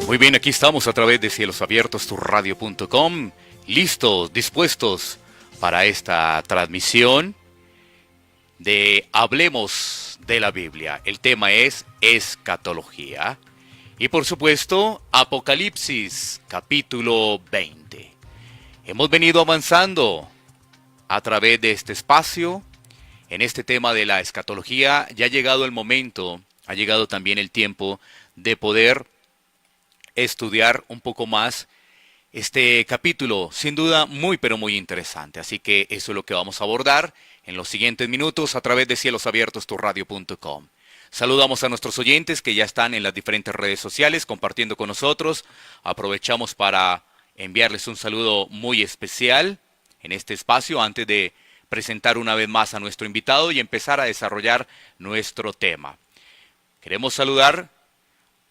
Muy bien, aquí estamos a través de cielosabiertosturradio.com, listos, dispuestos para esta transmisión de Hablemos de la Biblia. El tema es escatología y por supuesto Apocalipsis capítulo 20. Hemos venido avanzando a través de este espacio en este tema de la escatología. Ya ha llegado el momento, ha llegado también el tiempo de poder estudiar un poco más este capítulo, sin duda muy pero muy interesante. Así que eso es lo que vamos a abordar en los siguientes minutos a través de cielosabiertosturradio.com. Saludamos a nuestros oyentes que ya están en las diferentes redes sociales compartiendo con nosotros. Aprovechamos para enviarles un saludo muy especial en este espacio antes de presentar una vez más a nuestro invitado y empezar a desarrollar nuestro tema. Queremos saludar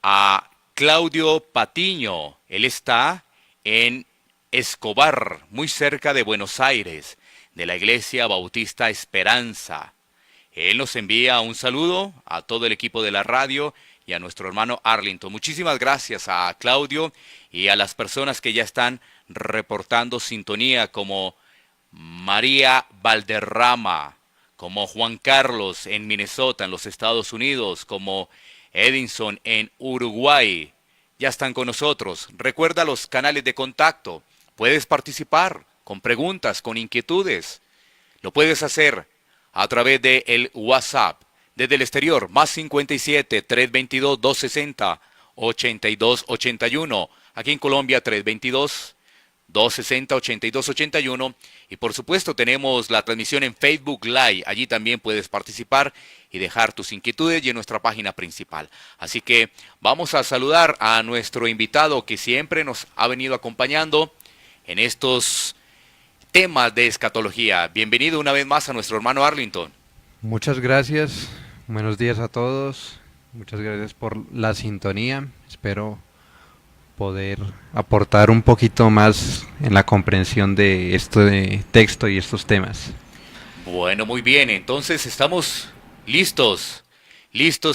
a Claudio Patiño. Él está en Escobar, muy cerca de Buenos Aires, de la Iglesia Bautista Esperanza. Él nos envía un saludo a todo el equipo de la radio y a nuestro hermano Arlington. Muchísimas gracias a Claudio y a las personas que ya están reportando sintonía, como María Valderrama, como Juan Carlos en Minnesota, en los Estados Unidos, como Edinson en Uruguay. Ya están con nosotros. Recuerda los canales de contacto. Puedes participar con preguntas, con inquietudes. Lo puedes hacer a través del WhatsApp. Desde el exterior, más 57 322 260 8281. Aquí en Colombia, 322 260 8281. Y por supuesto tenemos la transmisión en Facebook Live. Allí también puedes participar y dejar tus inquietudes y en nuestra página principal. Así que vamos a saludar a nuestro invitado que siempre nos ha venido acompañando en estos temas de escatología. Bienvenido una vez más a nuestro hermano Arlington. Muchas gracias, buenos días a todos, muchas gracias por la sintonía. Espero poder aportar un poquito más en la comprensión de este texto y estos temas. Bueno, muy bien, entonces estamos listos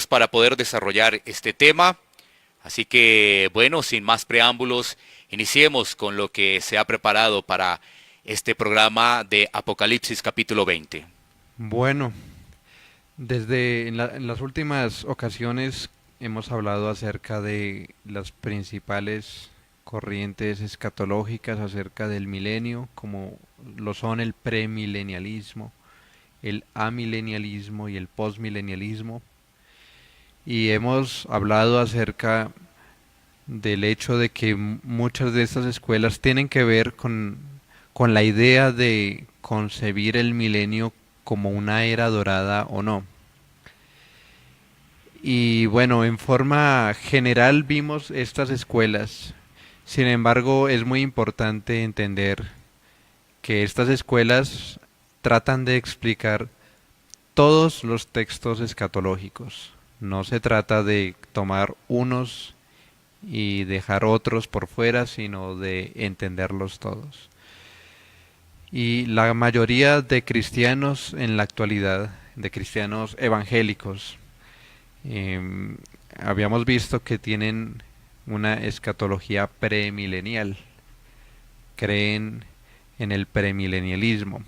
para poder desarrollar este tema. Así que, bueno, sin más preámbulos, iniciemos con lo que se ha preparado para este programa de Apocalipsis capítulo 20. Bueno, en las últimas ocasiones hemos hablado acerca de las principales corrientes escatológicas acerca del milenio, como lo son el premilenialismo, el amilenialismo y el postmilenialismo. Y hemos hablado acerca del hecho de que muchas de estas escuelas tienen que ver con la idea de concebir el milenio como una era dorada o no. Y bueno, en forma general vimos estas escuelas. Sin embargo, es muy importante entender que estas escuelas tratan de explicar todos los textos escatológicos. No se trata de tomar unos y dejar otros por fuera, sino de entenderlos todos. Y la mayoría de cristianos en la actualidad, de cristianos evangélicos, habíamos visto que tienen una escatología premilenial, creen en el premilenialismo,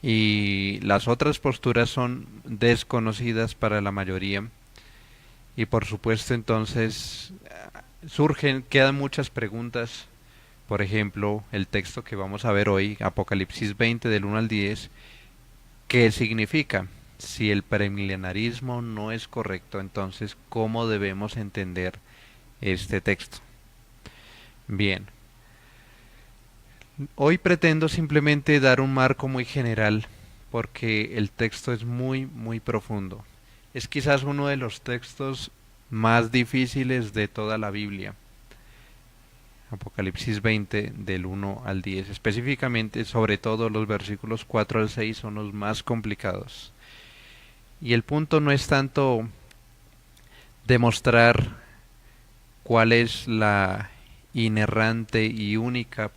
y las otras posturas son desconocidas para la mayoría. Y por supuesto entonces quedan muchas preguntas. Por ejemplo, el texto que vamos a ver hoy, Apocalipsis 20 del 1 al 10, ¿qué significa? Si el premilenarismo no es correcto, entonces ¿cómo debemos entender este texto? Bien, hoy pretendo simplemente dar un marco muy general porque el texto es muy profundo. Es quizás uno de los textos más difíciles de toda la Biblia. Apocalipsis 20 del 1 al 10, específicamente, sobre todo los versículos 4 al 6 son los más complicados. Y el punto no es tanto demostrar cuál es la inerrante y única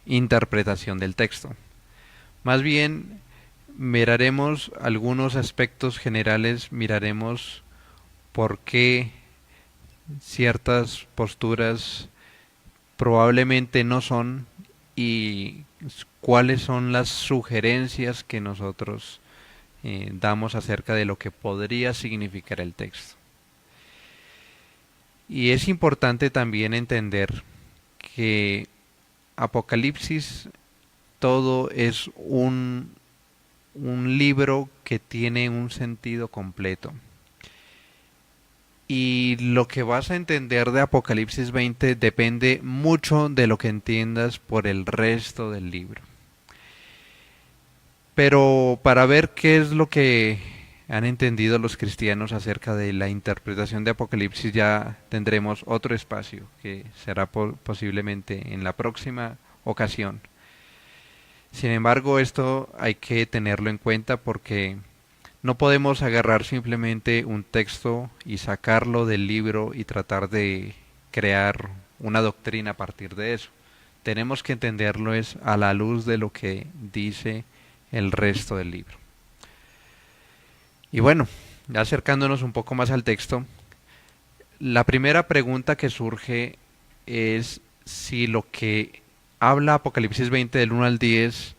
interpretación del texto. Más bien miraremos algunos aspectos generales, miraremos por qué ciertas posturas probablemente no son y cuáles son las sugerencias que nosotros damos acerca de lo que podría significar el texto. Y es importante también entender que Apocalipsis todo es un libro que tiene un sentido completo. Y lo que vas a entender de Apocalipsis 20 depende mucho de lo que entiendas por el resto del libro. Pero para ver qué es lo que han entendido los cristianos acerca de la interpretación de Apocalipsis, ya tendremos otro espacio que será posiblemente en la próxima ocasión. Sin embargo, esto hay que tenerlo en cuenta porque no podemos agarrar simplemente un texto y sacarlo del libro y tratar de crear una doctrina a partir de eso. Tenemos que entenderlo es a la luz de lo que dice el resto del libro. Y bueno, ya acercándonos un poco más al texto, la primera pregunta que surge es si lo que habla Apocalipsis 20 del 1 al 10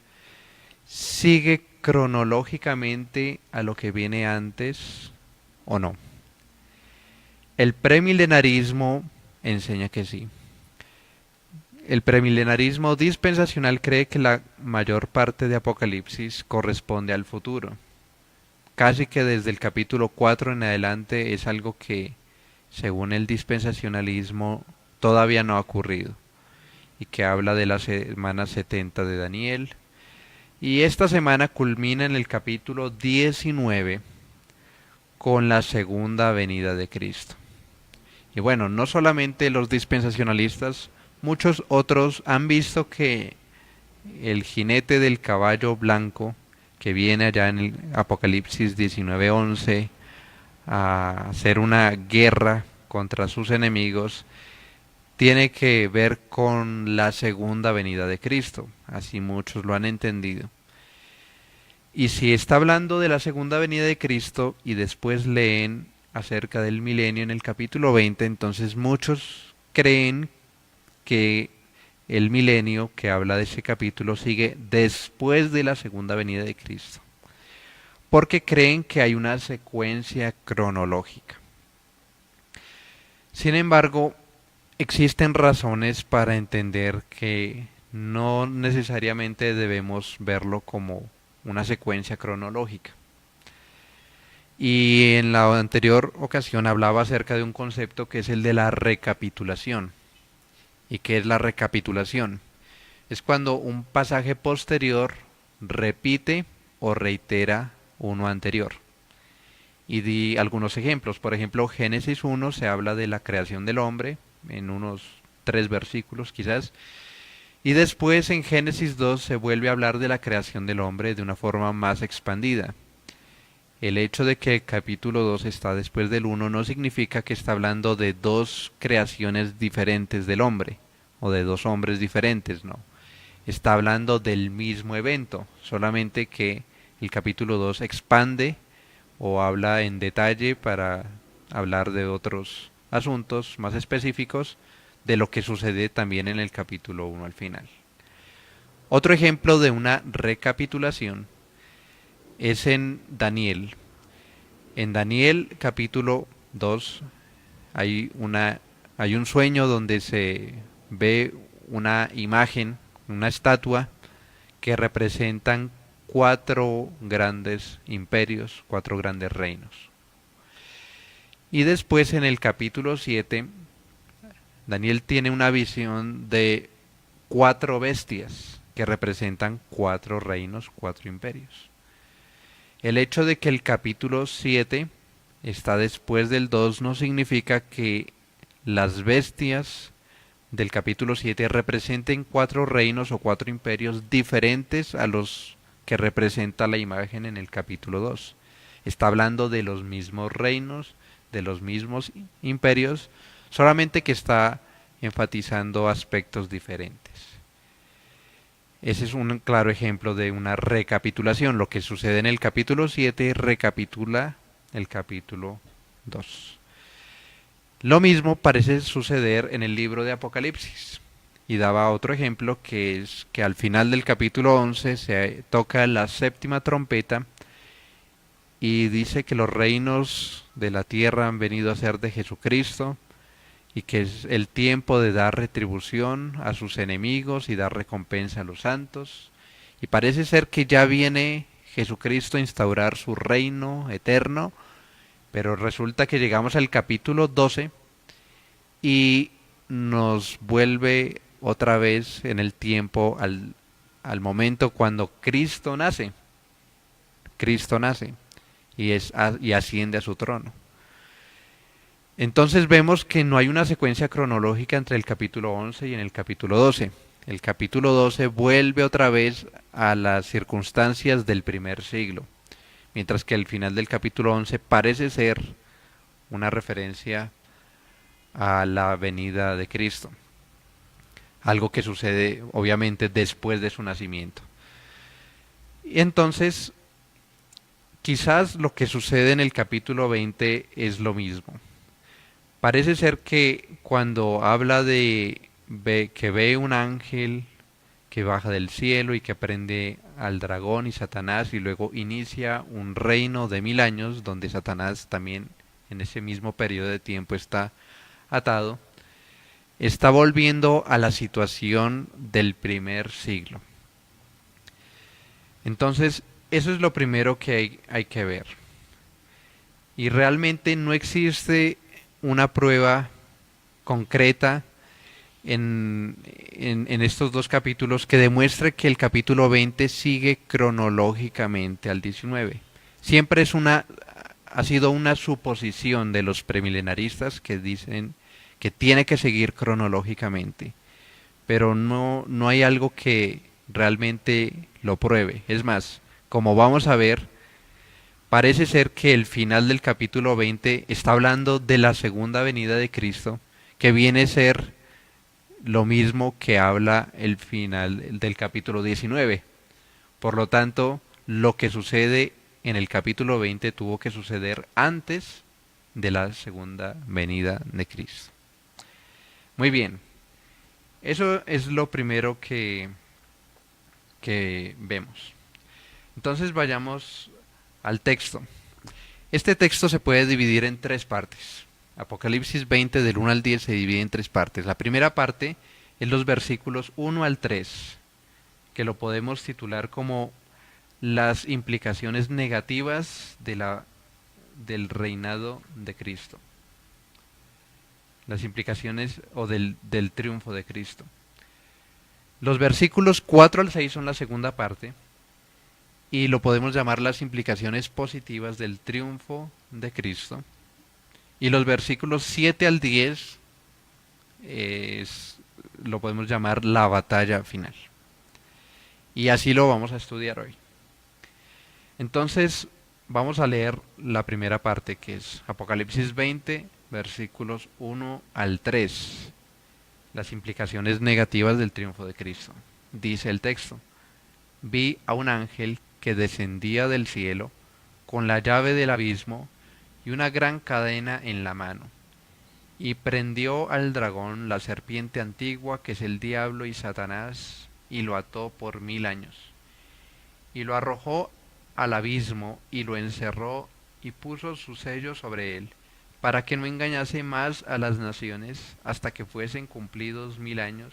sigue cronológicamente a lo que viene antes o no. El premilenarismo enseña que sí. El premilenarismo dispensacional cree que la mayor parte de Apocalipsis corresponde al futuro. Casi que desde el capítulo 4 en adelante es algo que, según el dispensacionalismo, todavía no ha ocurrido, y que habla de la semana 70 de Daniel. Y esta semana culmina en el capítulo 19 con la segunda venida de Cristo. Y bueno, no solamente los dispensacionalistas, muchos otros han visto que el jinete del caballo blanco que viene allá en el Apocalipsis 19:11 a hacer una guerra contra sus enemigos, tiene que ver con la segunda venida de Cristo. Así muchos lo han entendido. Y si está hablando de la segunda venida de Cristo y después leen acerca del milenio en el capítulo 20, entonces muchos creen que el milenio que habla de ese capítulo sigue después de la segunda venida de Cristo, porque creen que hay una secuencia cronológica. Sin embargo, existen razones para entender que no necesariamente debemos verlo como una secuencia cronológica. Y en la anterior ocasión hablaba acerca de un concepto que es el de la recapitulación. ¿Y qué es la recapitulación? Es cuando un pasaje posterior repite o reitera uno anterior. Y di algunos ejemplos. Por ejemplo, Génesis 1 se habla de la creación del hombre en unos 3 versículos quizás. Y después en Génesis 2 se vuelve a hablar de la creación del hombre de una forma más expandida. El hecho de que el capítulo 2 está después del 1 no significa que está hablando de dos creaciones diferentes del hombre o de dos hombres diferentes, no. Está hablando del mismo evento, solamente que el capítulo 2 expande o habla en detalle para hablar de otros asuntos más específicos de lo que sucede también en el capítulo 1 al final. Otro ejemplo de una recapitulación es en Daniel. En Daniel capítulo 2 hay un sueño donde se ve una imagen, una estatua que representan 4 grandes imperios, 4 grandes reinos. Y después en el capítulo 7 Daniel tiene una visión de 4 bestias que representan 4 reinos, 4 imperios. El hecho de que el capítulo 7 está después del 2 no significa que las bestias del capítulo 7 representen 4 reinos o 4 imperios diferentes a los que representa la imagen en el capítulo 2. Está hablando de los mismos reinos, de los mismos imperios, solamente que está enfatizando aspectos diferentes. Ese es un claro ejemplo de una recapitulación. Lo que sucede en el capítulo 7 recapitula el capítulo 2. Lo mismo parece suceder en el libro de Apocalipsis. Y daba otro ejemplo, que es que al final del capítulo 11 se toca la séptima trompeta y dice que los reinos de la tierra han venido a ser de Jesucristo y que es el tiempo de dar retribución a sus enemigos y dar recompensa a los santos. Y parece ser que ya viene Jesucristo a instaurar su reino eterno, pero resulta que llegamos al capítulo 12 y nos vuelve otra vez en el tiempo al momento cuando Cristo nace. Cristo nace y asciende a su trono. Entonces vemos que no hay una secuencia cronológica entre el capítulo 11 y en el capítulo 12. El capítulo 12 vuelve otra vez a las circunstancias del primer siglo, mientras que el final del capítulo 11 parece ser una referencia a la venida de Cristo, algo que sucede obviamente después de su nacimiento. Y entonces, quizás lo que sucede en el capítulo 20 es lo mismo. Parece ser que cuando habla de que ve un ángel que baja del cielo y que prende al dragón y Satanás y luego inicia un reino de 1000 años donde Satanás también en ese mismo periodo de tiempo está atado, está volviendo a la situación del primer siglo. Entonces, eso es lo primero que hay que ver. Y realmente no existe una prueba concreta en estos dos capítulos que demuestre que el capítulo 20 sigue cronológicamente al 19. Siempre ha sido una suposición de los premilenaristas que dicen que tiene que seguir cronológicamente, pero no hay algo que realmente lo pruebe. Es más, como vamos a ver, parece ser que el final del capítulo 20 está hablando de la segunda venida de Cristo, que viene a ser lo mismo que habla el final del capítulo 19. Por lo tanto, lo que sucede en el capítulo 20 tuvo que suceder antes de la segunda venida de Cristo. Muy bien, eso es lo primero que vemos. Entonces vayamos al texto. Este texto se puede dividir en tres partes. Apocalipsis 20 del 1 al 10 se divide en tres partes. La primera parte es los versículos 1 al 3, que lo podemos titular como las implicaciones negativas del reinado de Cristo. Las implicaciones o del triunfo de Cristo. Los versículos 4 al 6 son la segunda parte y lo podemos llamar las implicaciones positivas del triunfo de Cristo. Y los versículos 7 al 10 lo podemos llamar la batalla final. Y así lo vamos a estudiar hoy. Entonces vamos a leer la primera parte, que es Apocalipsis 20, versículos 1 al 3. Las implicaciones negativas del triunfo de Cristo. Dice el texto: vi a un ángel que descendía del cielo con la llave del abismo y una gran cadena en la mano, y prendió al dragón, la serpiente antigua, que es el diablo y Satanás, y lo ató por 1000 años, y lo arrojó al abismo, y lo encerró, y puso su sello sobre él, para que no engañase más a las naciones, hasta que fuesen cumplidos 1000 años,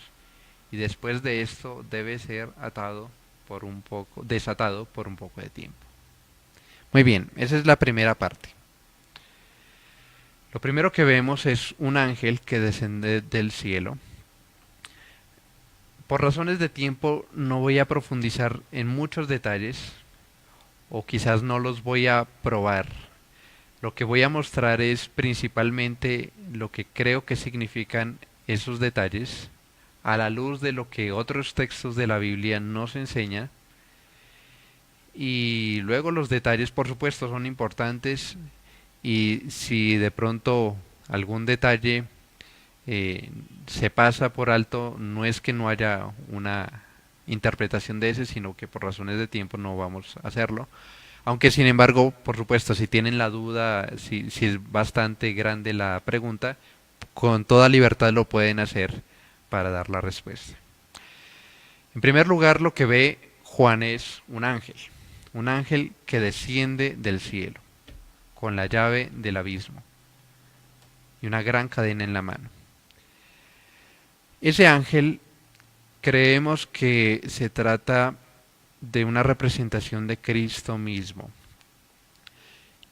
y después de esto debe ser desatado por un poco de tiempo. Muy bien, esa es la primera parte. Lo primero que vemos es un ángel que desciende del cielo. Por razones de tiempo no voy a profundizar en muchos detalles, o quizás no los voy a probar. Lo que voy a mostrar es principalmente lo que creo que significan esos detalles, a la luz de lo que otros textos de la Biblia nos enseñan. Y luego los detalles, por supuesto, son importantes. Y si de pronto algún detalle se pasa por alto, no es que no haya una interpretación de ese, sino que por razones de tiempo no vamos a hacerlo. Aunque sin embargo, por supuesto, si tienen la duda, si es bastante grande la pregunta, con toda libertad lo pueden hacer para dar la respuesta. En primer lugar, lo que ve Juan es un ángel que desciende del cielo, con la llave del abismo y una gran cadena en la mano. Ese ángel creemos que se trata de una representación de Cristo mismo.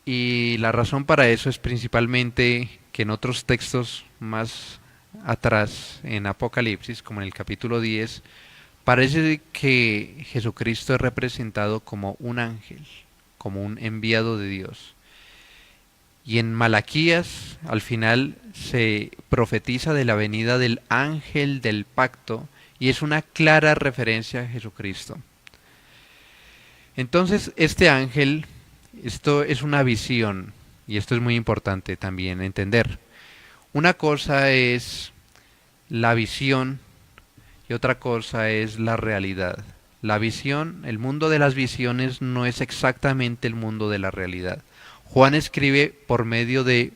Y la razón para eso es principalmente que en otros textos más atrás, en Apocalipsis, como en el capítulo 10, parece que Jesucristo es representado como un ángel, como un enviado de Dios. Y en Malaquías, al final, se profetiza de la venida del ángel del pacto, y es una clara referencia a Jesucristo. Entonces, este ángel, esto es una visión, y esto es muy importante también entender. Una cosa es la visión y otra cosa es la realidad. La visión, el mundo de las visiones no es exactamente el mundo de la realidad. Juan escribe por medio de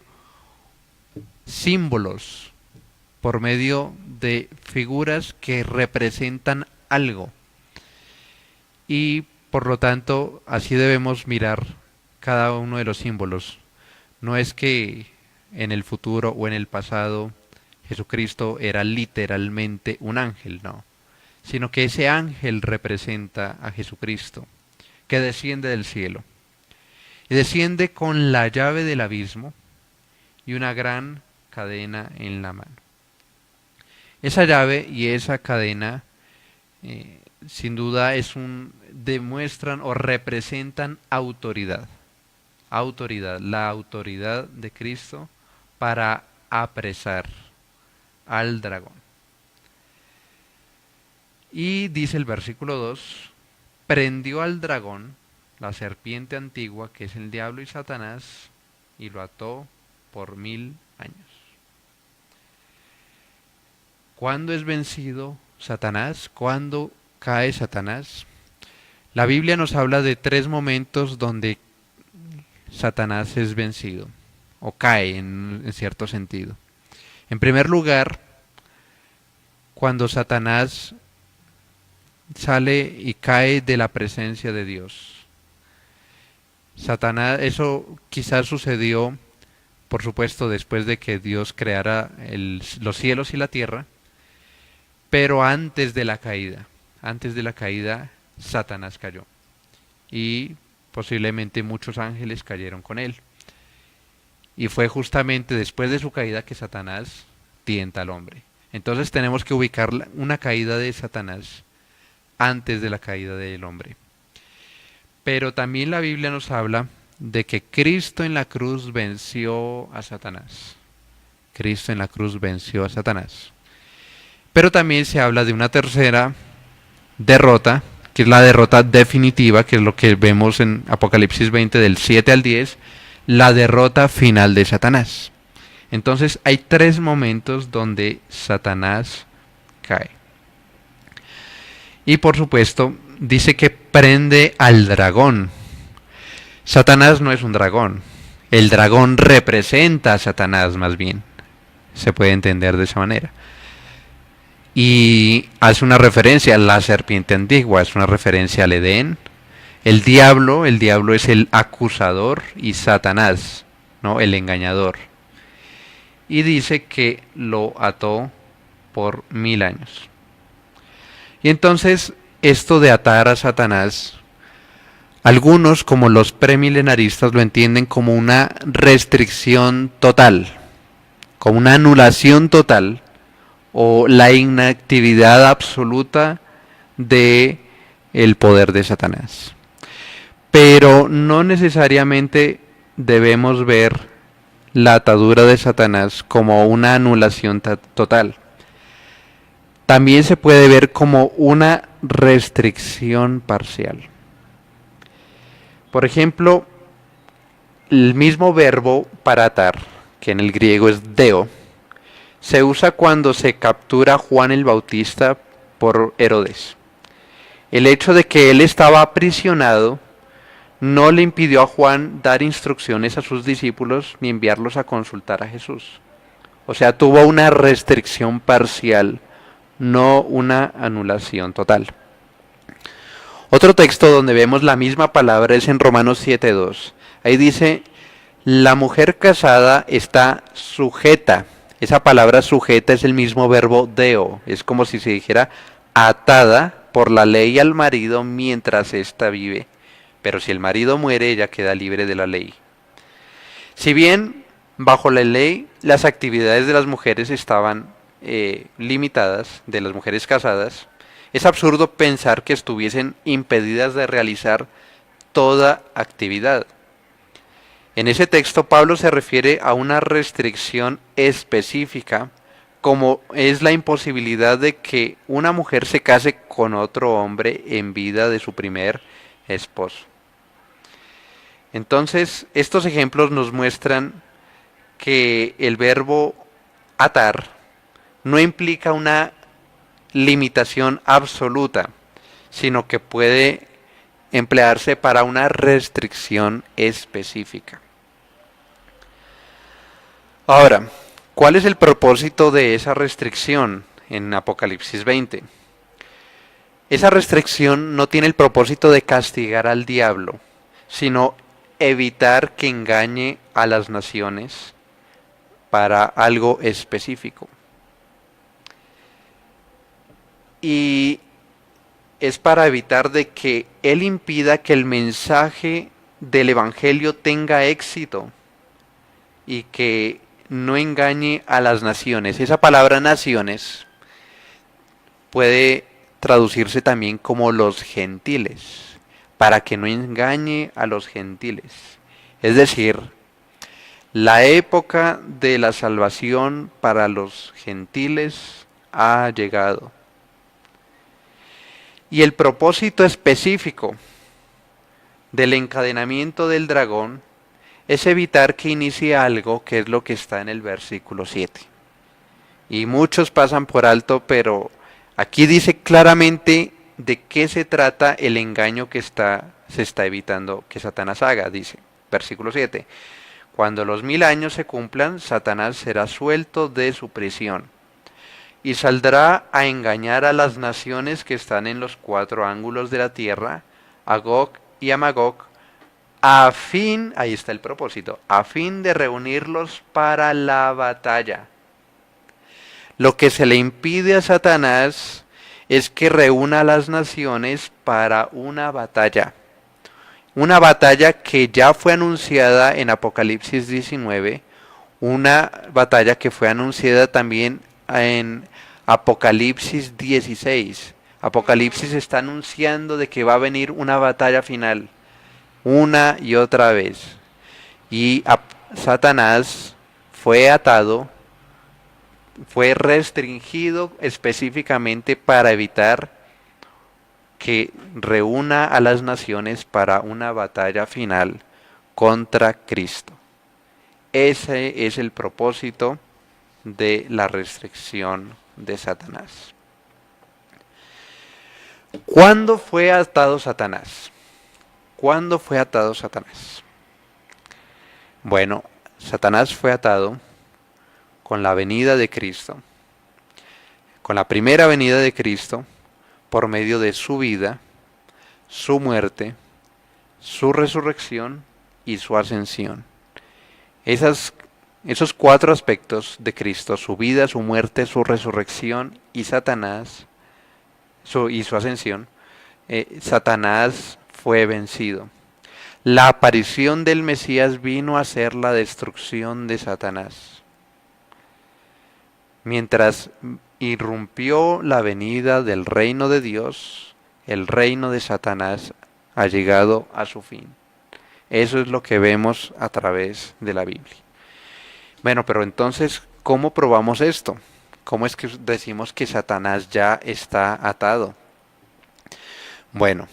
símbolos, por medio de figuras que representan algo. Y por lo tanto, así debemos mirar cada uno de los símbolos. No es que en el futuro o en el pasado Jesucristo era literalmente un ángel, no, sino que ese ángel representa a Jesucristo, que desciende del cielo. Y desciende con la llave del abismo y una gran cadena en la mano. Esa llave y esa cadena sin duda demuestran o representan autoridad. La autoridad de Cristo para apresar al dragón. Y dice el versículo 2, prendió al dragón, la serpiente antigua, que es el diablo y Satanás, y lo ató por 1000 años. ¿Cuándo es vencido Satanás? ¿Cuándo cae Satanás? La Biblia nos habla de 3 momentos donde Satanás es vencido, o cae en cierto sentido. En primer lugar, cuando Satanás sale y cae de la presencia de Dios. Satanás, eso quizás sucedió, por supuesto, después de que Dios creara los cielos y la tierra, pero antes de la caída, Satanás cayó. Y posiblemente muchos ángeles cayeron con él. Y fue justamente después de su caída que Satanás tienta al hombre. Entonces tenemos que ubicar una caída de Satanás antes de la caída del hombre. Pero también la Biblia nos habla de que Cristo en la cruz venció a Satanás. Cristo en la cruz venció a Satanás. Pero también se habla de una tercera derrota, que es la derrota definitiva, que es lo que vemos en Apocalipsis 20 del 7 al 10, la derrota final de Satanás. Entonces hay 3 momentos donde Satanás cae. Y por supuesto, dice que prende al dragón. Satanás no es un dragón. El dragón representa a Satanás más bien. Se puede entender de esa manera. Y hace una referencia a la serpiente antigua, es una referencia al Edén. El diablo es el acusador y Satanás, ¿no? El engañador. Y dice que lo ató por 1000 años. Y entonces, esto de atar a Satanás, algunos como los premilenaristas lo entienden como una restricción total, como una anulación total, o la inactividad absoluta de el poder de Satanás. Pero no necesariamente debemos ver la atadura de Satanás como una anulación total. También se puede ver como una restricción parcial. Por ejemplo, el mismo verbo para atar, que en el griego es deo, se usa cuando se captura a Juan el Bautista por Herodes. El hecho de que él estaba aprisionado no le impidió a Juan dar instrucciones a sus discípulos ni enviarlos a consultar a Jesús. O sea, tuvo una restricción parcial, no una anulación total. Otro texto donde vemos la misma palabra es en Romanos 7:2. Ahí dice, la mujer casada está sujeta. Esa palabra sujeta es el mismo verbo deo. Es como si se dijera atada por la ley al marido mientras ésta vive. Pero si el marido muere, ella queda libre de la ley. Si bien bajo la ley las actividades de las mujeres estaban limitadas, de las mujeres casadas, es absurdo pensar que estuviesen impedidas de realizar toda actividad. En ese texto Pablo se refiere a una restricción específica, como es la imposibilidad de que una mujer se case con otro hombre en vida de su primer esposo. Entonces, estos ejemplos nos muestran que el verbo atar no implica una limitación absoluta, sino que puede emplearse para una restricción específica. Ahora, ¿cuál es el propósito de esa restricción en Apocalipsis 20? Esa restricción no tiene el propósito de castigar al diablo, sino evitar que engañe a las naciones para algo específico. Y es para evitar de que él impida que el mensaje del evangelio tenga éxito y que no engañe a las naciones. Esa palabra naciones puede traducirse también como los gentiles, para que no engañe a los gentiles. Es decir, la época de la salvación para los gentiles ha llegado. Y el propósito específico del encadenamiento del dragón es evitar que inicie algo que es lo que está en el versículo 7. Y muchos pasan por alto, pero aquí dice claramente de qué se trata el engaño que se está evitando que Satanás haga. Dice, versículo 7, cuando los 1000 años se cumplan, Satanás será suelto de su prisión y saldrá a engañar a las naciones que están en los 4 ángulos de la tierra, a Gog y a Magog, a fin, ahí está el propósito, a fin de reunirlos para la batalla. Lo que se le impide a Satanás es que reúna a las naciones para una batalla. Una batalla que ya fue anunciada en Apocalipsis 19, una batalla que fue anunciada también en Apocalipsis 16. Apocalipsis está anunciando de que va a venir una batalla final, una y otra vez. Y Satanás fue atado, fue restringido específicamente para evitar que reúna a las naciones para una batalla final contra Cristo. Ese es el propósito de la restricción de Satanás. ¿Cuándo fue atado Satanás? ¿Cuándo fue atado Satanás? Bueno, Satanás fue atado con la venida de Cristo, con la primera venida de Cristo, por medio de su vida, su muerte, su resurrección y su ascensión. Esos 4 aspectos de Cristo, su vida, su muerte, su resurrección y Satanás, y su ascensión, Satanás fue vencido. La aparición del Mesías vino a ser la destrucción de Satanás. Mientras irrumpió la venida del reino de Dios, el reino de Satanás ha llegado a su fin. Eso es lo que vemos a través de la Biblia. Bueno, pero entonces, ¿cómo probamos esto? ¿Cómo es que decimos que Satanás ya está atado? Bueno,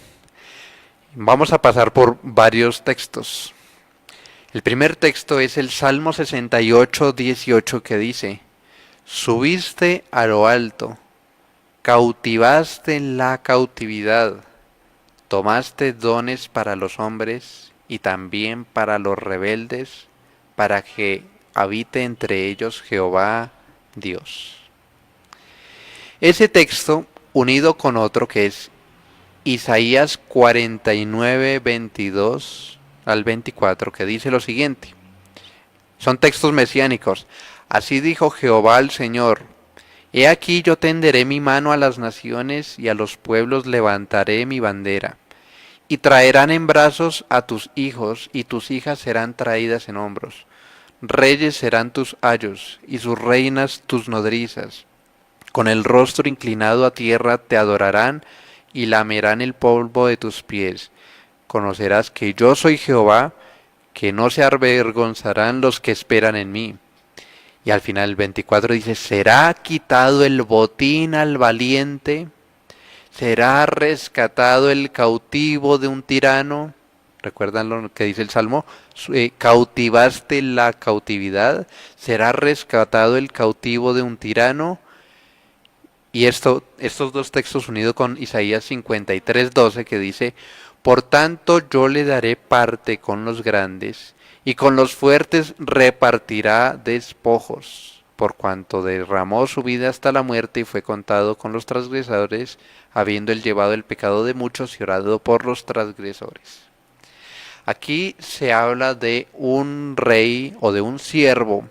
vamos a pasar por varios textos. El primer texto es el Salmo 68, 18, que dice: subiste a lo alto, cautivaste la cautividad, tomaste dones para los hombres y también para los rebeldes, para que habite entre ellos Jehová Dios. Ese texto, unido con otro que es Isaías 49, 22 al 24, que dice lo siguiente. Son textos mesiánicos. Así dijo Jehová al Señor: He aquí yo tenderé mi mano a las naciones y a los pueblos levantaré mi bandera. Y traerán en brazos a tus hijos y tus hijas serán traídas en hombros. Reyes serán tus ayos y sus reinas tus nodrizas. Con el rostro inclinado a tierra te adorarán y lamerán el polvo de tus pies. Conocerás que yo soy Jehová, que no se avergonzarán los que esperan en mí. Y al final el 24 dice, será quitado el botín al valiente, será rescatado el cautivo de un tirano. ¿Recuerdan lo que dice el Salmo? Cautivaste la cautividad, será rescatado el cautivo de un tirano. Y estos dos textos unidos con Isaías 53:12 que dice, por tanto yo le daré parte con los grandes, y con los fuertes repartirá despojos, por cuanto derramó su vida hasta la muerte y fue contado con los transgresores, habiendo él llevado el pecado de muchos y orado por los transgresores. Aquí se habla de un rey o de un siervo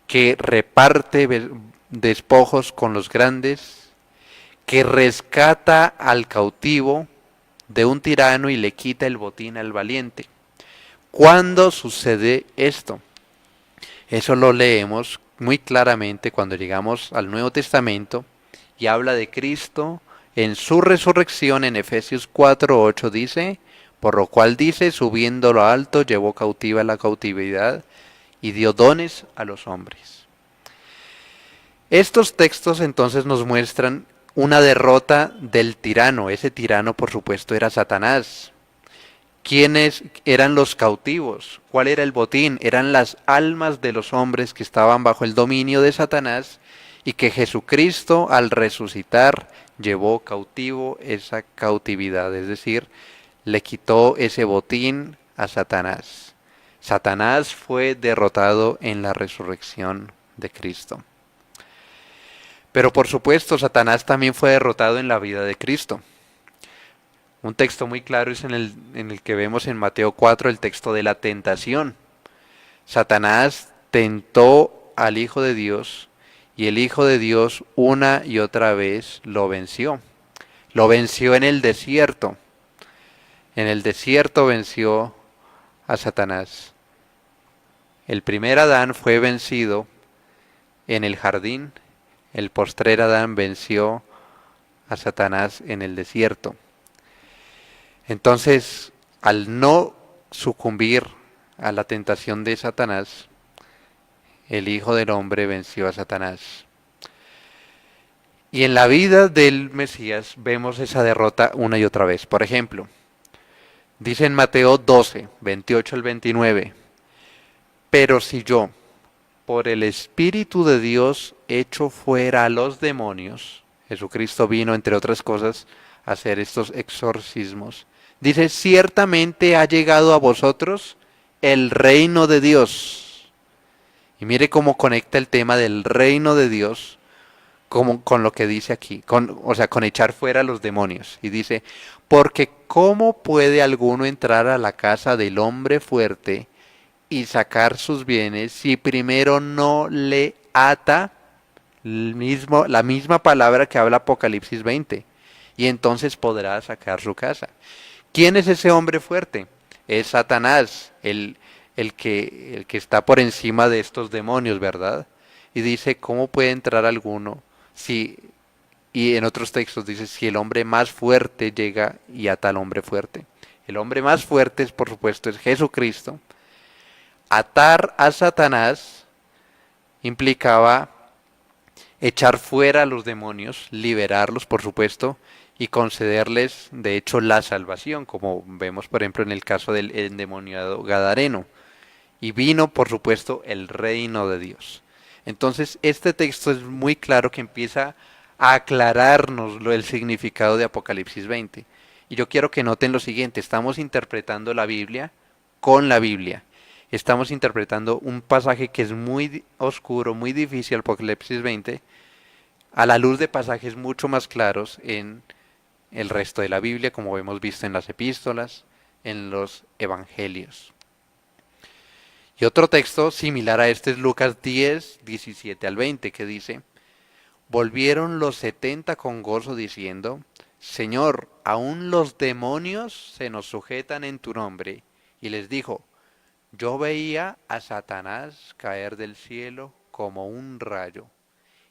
que reparte despojos con los grandes, que rescata al cautivo de un tirano y le quita el botín al valiente. ¿Cuándo sucede esto? Eso lo leemos muy claramente cuando llegamos al Nuevo Testamento y habla de Cristo en su resurrección. En Efesios 4:8 dice, por lo cual dice, subiendo lo alto, llevó cautiva la cautividad y dio dones a los hombres. Estos textos entonces nos muestran una derrota del tirano. Ese tirano, por supuesto, era Satanás. ¿Quiénes eran los cautivos? ¿Cuál era el botín? Eran las almas de los hombres que estaban bajo el dominio de Satanás y que Jesucristo, al resucitar, llevó cautivo esa cautividad, es decir, le quitó ese botín a Satanás. Satanás fue derrotado en la resurrección de Cristo. Pero por supuesto, Satanás también fue derrotado en la vida de Cristo. Un texto muy claro es en el que vemos en Mateo 4 el texto de la tentación. Satanás tentó al Hijo de Dios y el Hijo de Dios una y otra vez lo venció. Lo venció en el desierto. En el desierto venció a Satanás. El primer Adán fue vencido en el jardín. El postrer Adán venció a Satanás en el desierto. Entonces, al no sucumbir a la tentación de Satanás, el Hijo del Hombre venció a Satanás. Y en la vida del Mesías vemos esa derrota una y otra vez. Por ejemplo, dice en Mateo 12, 28 al 29, pero si yo, por el Espíritu de Dios, echo fuera a los demonios, Jesucristo vino, entre otras cosas, a hacer estos exorcismos. Dice, ciertamente ha llegado a vosotros el reino de Dios. Y mire cómo conecta el tema del reino de Dios con lo que dice aquí, con echar fuera a los demonios. Y dice, porque ¿cómo puede alguno entrar a la casa del hombre fuerte y sacar sus bienes si primero no le ata la misma palabra que habla Apocalipsis 20? Y entonces podrá sacar su casa. ¿Quién es ese hombre fuerte? Es Satanás, el que está por encima de estos demonios, ¿verdad? Y dice, ¿cómo puede entrar alguno? Y en otros textos dice, si el hombre más fuerte llega y ata al hombre fuerte. El hombre más fuerte, por supuesto, es Jesucristo. Atar a Satanás implicaba echar fuera a los demonios, liberarlos, por supuesto, y concederles, de hecho, la salvación, como vemos, por ejemplo, en el caso del endemoniado Gadareno. Y vino, por supuesto, el reino de Dios. Entonces, este texto es muy claro que empieza a aclararnos el significado de Apocalipsis 20. Y yo quiero que noten lo siguiente, estamos interpretando la Biblia con la Biblia. estamos interpretando un pasaje que es muy oscuro, muy difícil, Apocalipsis 20, a la luz de pasajes mucho más claros en el resto de la Biblia, como hemos visto en las epístolas, en los evangelios. Y otro texto similar a este es Lucas 10, 17 al 20, que dice: volvieron los 70 con gozo diciendo: Señor, aún los demonios se nos sujetan en tu nombre. Y les dijo: yo veía a Satanás caer del cielo como un rayo.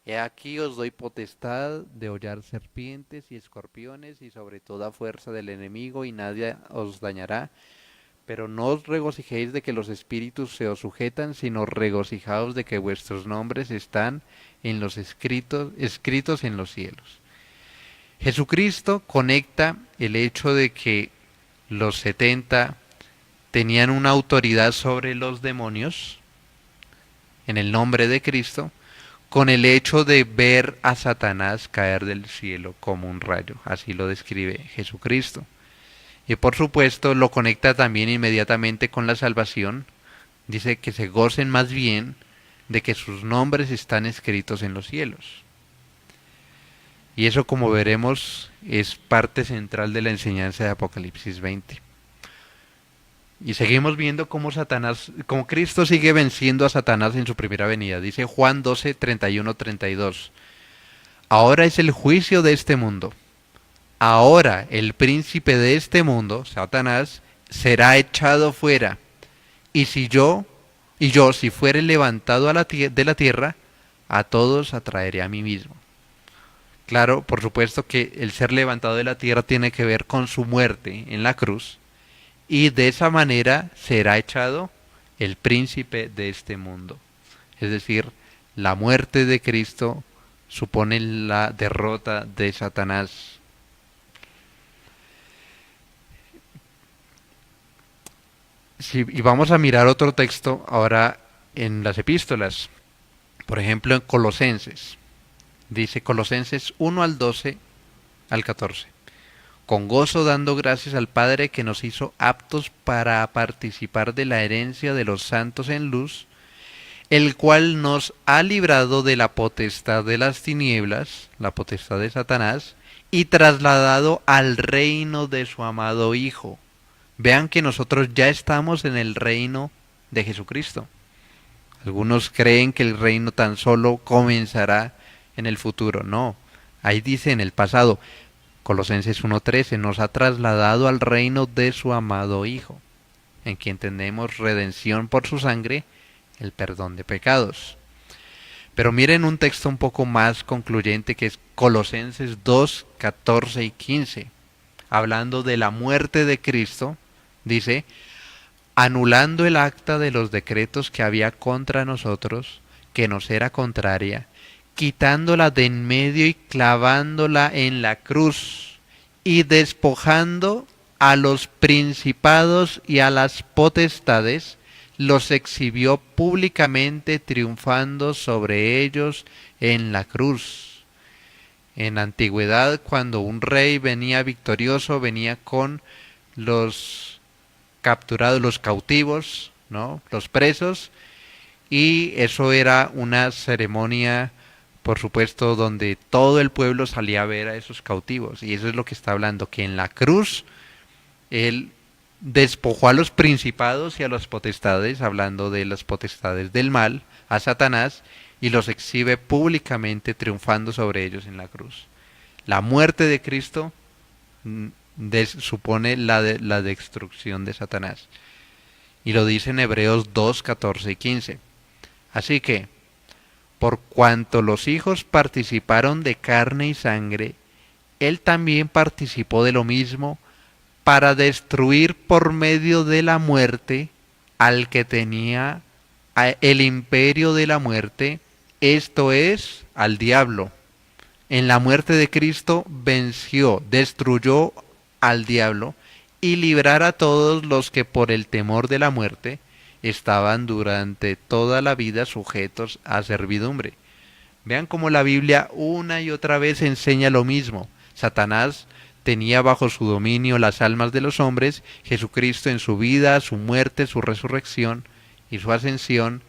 He aquí os doy potestad de hollar serpientes y escorpiones y sobre toda fuerza del enemigo, y nadie os dañará. Pero no os regocijéis de que los espíritus se os sujetan, sino regocijaos de que vuestros nombres están en los escritos en los cielos. Jesucristo conecta el hecho de que los 70 tenían una autoridad sobre los demonios en el nombre de Cristo con el hecho de ver a Satanás caer del cielo como un rayo. Así lo describe Jesucristo. Y por supuesto lo conecta también inmediatamente con la salvación. Dice que se gocen más bien de que sus nombres están escritos en los cielos. Y eso, como veremos, es parte central de la enseñanza de Apocalipsis 20. Y seguimos viendo cómo Cristo sigue venciendo a Satanás en su primera venida. Dice Juan 12, 31, 32. Ahora es el juicio de este mundo. Ahora el príncipe de este mundo, Satanás, será echado fuera. Y yo, si fuere levantado de la tierra, a todos atraeré a mí mismo. Claro, por supuesto que el ser levantado de la tierra tiene que ver con su muerte en la cruz. Y de esa manera será echado el príncipe de este mundo. Es decir, la muerte de Cristo supone la derrota de Satanás. Y vamos a mirar otro texto ahora en las epístolas. Por ejemplo, en Colosenses. Dice Colosenses 1 al 12 al 14. Con gozo dando gracias al Padre que nos hizo aptos para participar de la herencia de los santos en luz, el cual nos ha librado de la potestad de las tinieblas, la potestad de Satanás, y trasladado al reino de su amado Hijo. Vean que nosotros ya estamos en el reino de Jesucristo. Algunos creen que el reino tan solo comenzará en el futuro. No, ahí dice en el pasado. Colosenses 1:13, nos ha trasladado al reino de su amado Hijo, en quien tenemos redención por su sangre, el perdón de pecados. Pero miren un texto un poco más concluyente, que es Colosenses 2, 14 y 15. Hablando de la muerte de Cristo, dice: anulando el acta de los decretos que había contra nosotros, que nos era contraria, quitándola de en medio y clavándola en la cruz, y despojando a los principados y a las potestades, los exhibió públicamente, triunfando sobre ellos en la cruz. En la antigüedad, cuando un rey venía victorioso, venía con los capturados, los cautivos, ¿no?, los presos, y eso era una ceremonia, por supuesto, donde todo el pueblo salía a ver a esos cautivos. Y eso es lo que está hablando, que en la cruz él despojó a los principados y a las potestades, hablando de las potestades del mal, a Satanás, y los exhibe públicamente, triunfando sobre ellos en la cruz. La muerte de Cristo supone la destrucción de Satanás. Y lo dice en Hebreos 2, 14 y 15. Así que, por cuanto los hijos participaron de carne y sangre, él también participó de lo mismo, para destruir por medio de la muerte al que tenía el imperio de la muerte, esto es, al diablo. En la muerte de Cristo venció, destruyó al diablo, y librar a todos los que por el temor de la muerte estaban durante toda la vida sujetos a servidumbre. Vean cómo la Biblia una y otra vez enseña lo mismo. Satanás tenía bajo su dominio las almas de los hombres. Jesucristo, en su vida, su muerte, su resurrección, y su ascensión,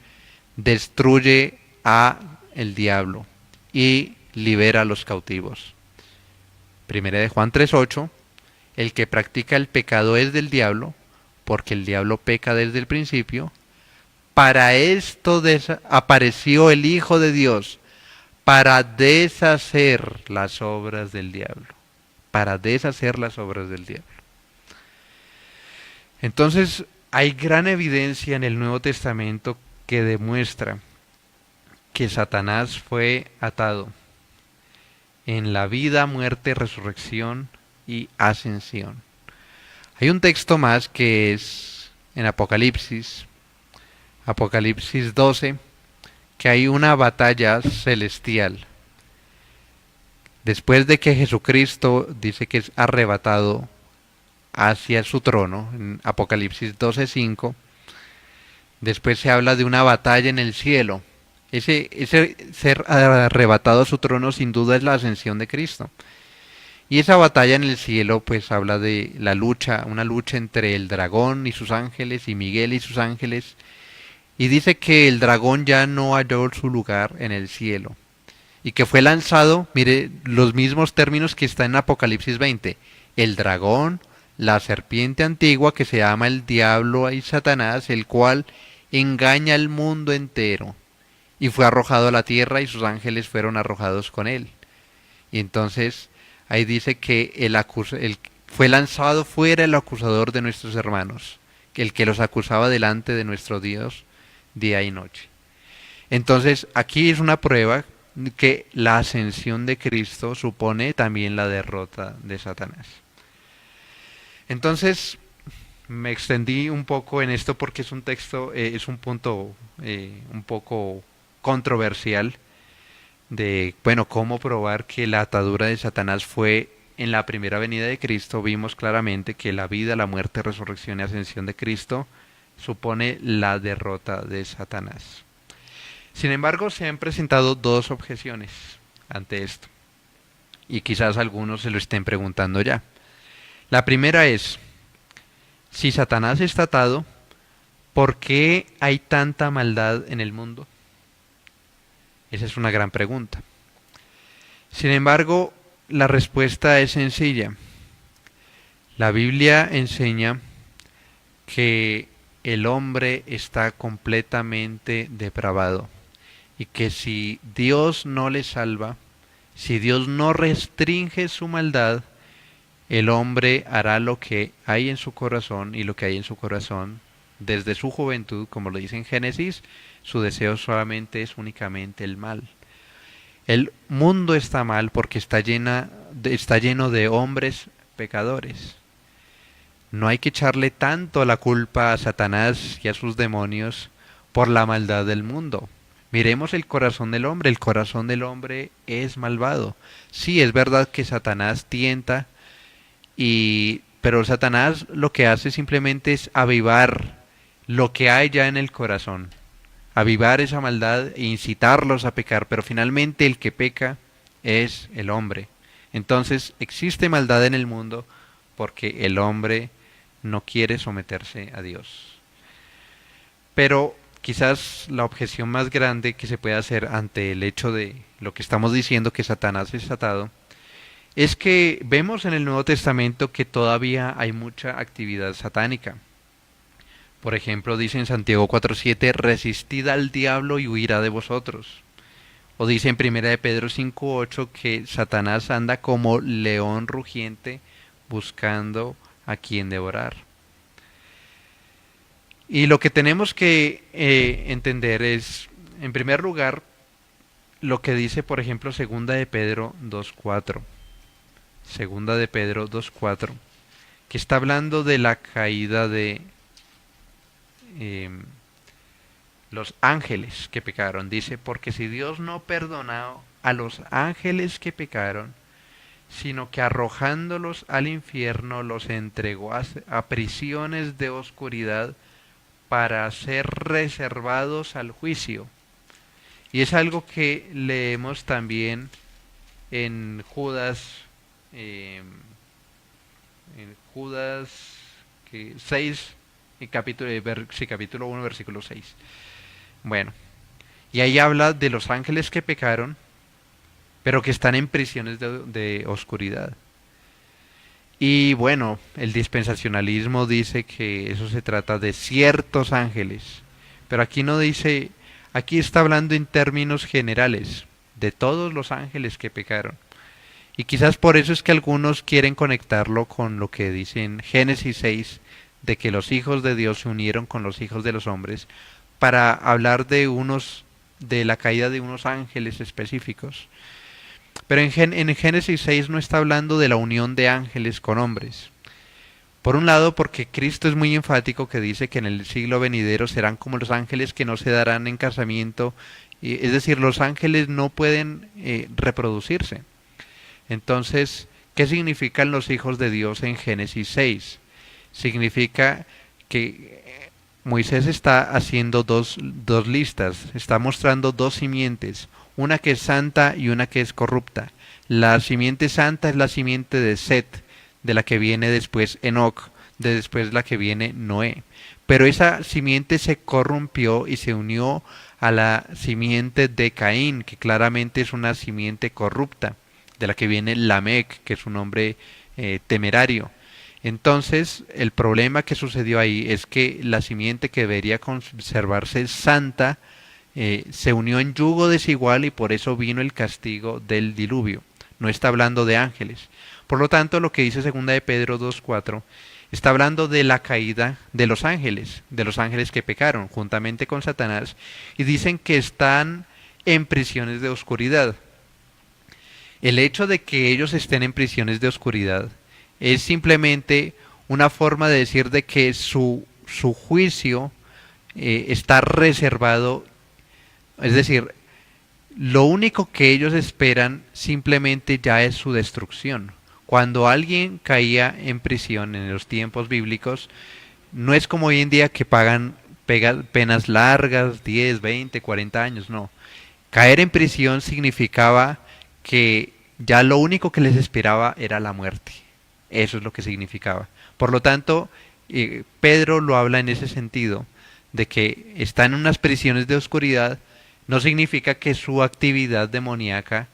destruye a el diablo y libera a los cautivos. Primera de Juan 3:8, el que practica el pecado es del diablo, porque el diablo peca desde el principio. Para esto apareció el Hijo de Dios, para deshacer las obras del diablo. Para deshacer las obras del diablo. Entonces, hay gran evidencia en el Nuevo Testamento que demuestra que Satanás fue atado en la vida, muerte, resurrección y ascensión. Hay un texto más que es en Apocalipsis 12, que hay una batalla celestial. Después de que Jesucristo dice que es arrebatado hacia su trono, en Apocalipsis 12:5, después se habla de una batalla en el cielo. Ese ser arrebatado a su trono sin duda es la ascensión de Cristo. Y esa batalla en el cielo pues habla de la lucha, una lucha entre el dragón y sus ángeles y Miguel y sus ángeles. Y dice que el dragón ya no halló su lugar en el cielo. Y que fue lanzado, mire, los mismos términos que está en Apocalipsis 20. El dragón, la serpiente antigua que se llama el diablo y Satanás, el cual engaña al mundo entero. Y fue arrojado a la tierra y sus ángeles fueron arrojados con él. Y entonces ahí dice que fue lanzado fuera el acusador de nuestros hermanos, el que los acusaba delante de nuestro Dios día y noche. Entonces aquí es una prueba que la ascensión de Cristo supone también la derrota de Satanás. Entonces me extendí un poco en esto porque es un texto, es un punto un poco controversial de, bueno, cómo probar que la atadura de Satanás fue en la primera venida de Cristo. Vimos claramente que la vida, la muerte, resurrección y ascensión de Cristo supone la derrota de Satanás. Sin embargo, se han presentado dos objeciones ante esto, y quizás algunos se lo estén preguntando ya. La primera es, si Satanás está atado, ¿por qué hay tanta maldad en el mundo? Esa es una gran pregunta. Sin embargo, la respuesta es sencilla. La Biblia enseña que el hombre está completamente depravado y que si Dios no le salva, si Dios no restringe su maldad, el hombre hará lo que hay en su corazón, y lo que hay en su corazón desde su juventud, como lo dice en Génesis, su deseo solamente es únicamente el mal. El mundo está mal porque está lleno de hombres pecadores. No hay que echarle tanto la culpa a Satanás y a sus demonios por la maldad del mundo. Miremos el corazón del hombre. El corazón del hombre es malvado. Sí, es verdad que Satanás tienta, pero Satanás lo que hace simplemente es avivar lo que hay ya en el corazón. Avivar esa maldad e incitarlos a pecar, pero finalmente el que peca es el hombre. Entonces existe maldad en el mundo porque el hombre no quiere someterse a Dios. Pero quizás la objeción más grande que se puede hacer ante el hecho de lo que estamos diciendo, que Satanás es atado, es que vemos en el Nuevo Testamento que todavía hay mucha actividad satánica. Por ejemplo, dice en Santiago 4:7, resistid al diablo y huirá de vosotros. O dice en 1 de Pedro 5:8 que Satanás anda como león rugiente buscando a quien devorar. Y lo que tenemos que entender es, en primer lugar, lo que dice, por ejemplo, 2 de Pedro 2:4. 2 de Pedro 2:4, que está hablando de la caída de los ángeles que pecaron. Dice, porque si Dios no perdonó a los ángeles que pecaron, sino que arrojándolos al infierno los entregó a prisiones de oscuridad para ser reservados al juicio. Y es algo que leemos también en Judas, en Judas 6, capítulo 1, versículo 6. Bueno, y ahí habla de los ángeles que pecaron, pero que están en prisiones de oscuridad. Y bueno, el dispensacionalismo dice que eso se trata de ciertos ángeles, pero aquí no dice, aquí está hablando en términos generales, de todos los ángeles que pecaron. Y quizás por eso es que algunos quieren conectarlo con lo que dice en Génesis 6, de que los hijos de Dios se unieron con los hijos de los hombres, para hablar de la caída de unos ángeles específicos. Pero en Génesis 6 no está hablando de la unión de ángeles con hombres. Por un lado, porque Cristo es muy enfático que dice que en el siglo venidero serán como los ángeles que no se darán en casamiento. Es decir, los ángeles no pueden reproducirse. Entonces, ¿qué significan los hijos de Dios en Génesis 6? Significa que Moisés está haciendo dos listas, está mostrando dos simientes, una que es santa y una que es corrupta. La simiente santa es la simiente de Set, de la que viene después Enoc, de después la que viene Noé. Pero esa simiente se corrompió y se unió a la simiente de Caín, que claramente es una simiente corrupta, de la que viene Lamec, que es un hombre temerario. Entonces, el problema que sucedió ahí es que la simiente que debería conservarse santa se unió en yugo desigual y por eso vino el castigo del diluvio. No está hablando de ángeles. Por lo tanto, lo que dice 2 de Pedro 2:4 está hablando de la caída de los ángeles que pecaron juntamente con Satanás y dicen que están en prisiones de oscuridad. El hecho de que ellos estén en prisiones de oscuridad es simplemente una forma de decir de que su juicio está reservado, es decir, lo único que ellos esperan simplemente ya es su destrucción. Cuando alguien caía en prisión en los tiempos bíblicos, no es como hoy en día que pagan penas largas, 10, 20, 40 años, no. Caer en prisión significaba que ya lo único que les esperaba era la muerte. Eso es lo que significaba. Por lo tanto, Pedro lo habla en ese sentido, de que están en unas prisiones de oscuridad, no significa que su actividad demoníaca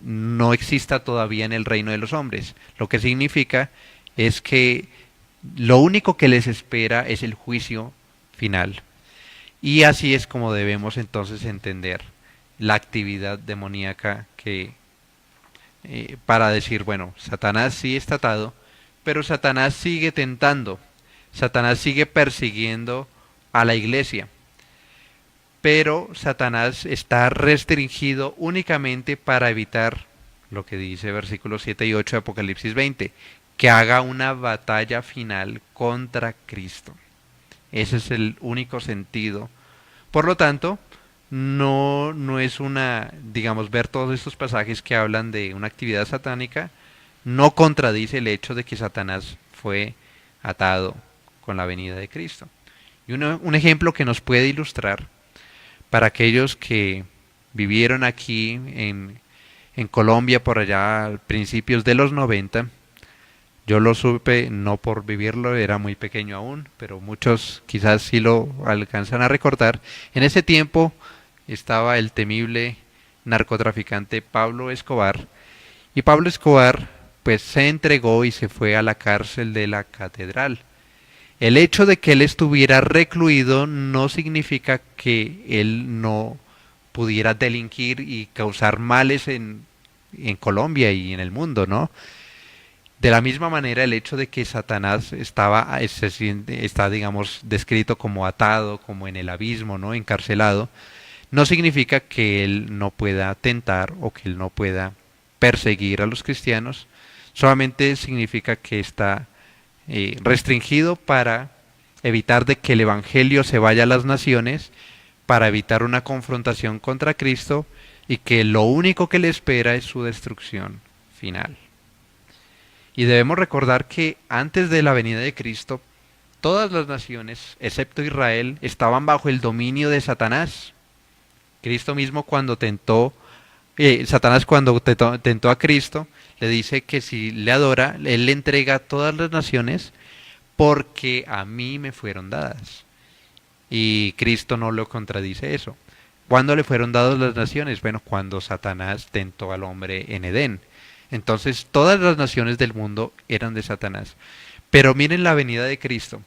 no exista todavía en el reino de los hombres. Lo que significa es que lo único que les espera es el juicio final. Y así es como debemos entonces entender la actividad demoníaca que para decir, bueno, Satanás sí está atado, pero Satanás sigue tentando, Satanás sigue persiguiendo a la iglesia, pero Satanás está restringido únicamente para evitar lo que dice versículos 7 y 8 de Apocalipsis 20, que haga una batalla final contra Cristo. Ese es el único sentido. Por lo tanto, no es digamos, ver todos estos pasajes que hablan de una actividad satánica, no contradice el hecho de que Satanás fue atado con la venida de Cristo. Y un ejemplo que nos puede ilustrar para aquellos que vivieron aquí en Colombia por allá a principios de los 90, yo lo supe no por vivirlo, era muy pequeño aún, pero muchos quizás sí lo alcanzan a recordar. En ese tiempo estaba el temible narcotraficante Pablo Escobar, y Pablo Escobar pues se entregó y se fue a la cárcel de la Catedral. El hecho de que él estuviera recluido no significa que él no pudiera delinquir y causar males en Colombia y en el mundo, ¿no? De la misma manera, el hecho de que Satanás está, digamos, descrito como atado, como en el abismo, ¿no? Encarcelado, no significa que él no pueda tentar o que él no pueda perseguir a los cristianos, solamente significa que está restringido para evitar de que el evangelio se vaya a las naciones, para evitar una confrontación contra Cristo y que lo único que le espera es su destrucción final. Y debemos recordar que antes de la venida de Cristo, todas las naciones, excepto Israel, estaban bajo el dominio de Satanás. Cristo mismo Satanás cuando tentó a Cristo, le dice que si le adora, él le entrega a todas las naciones porque a mí me fueron dadas. Y Cristo no lo contradice eso. ¿Cuándo le fueron dadas las naciones? Bueno, cuando Satanás tentó al hombre en Edén. Entonces todas las naciones del mundo eran de Satanás. Pero miren la venida de Cristo.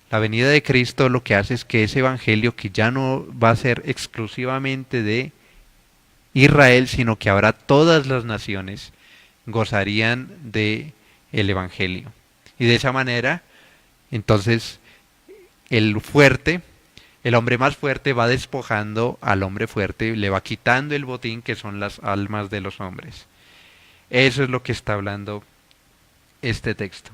La venida de Cristo lo que hace es que ese evangelio, que ya no va a ser exclusivamente de Israel, sino que ahora todas las naciones gozarían de el evangelio. Y de esa manera, entonces, el fuerte, el hombre más fuerte va despojando al hombre fuerte, le va quitando el botín que son las almas de los hombres. Eso es lo que está hablando este texto.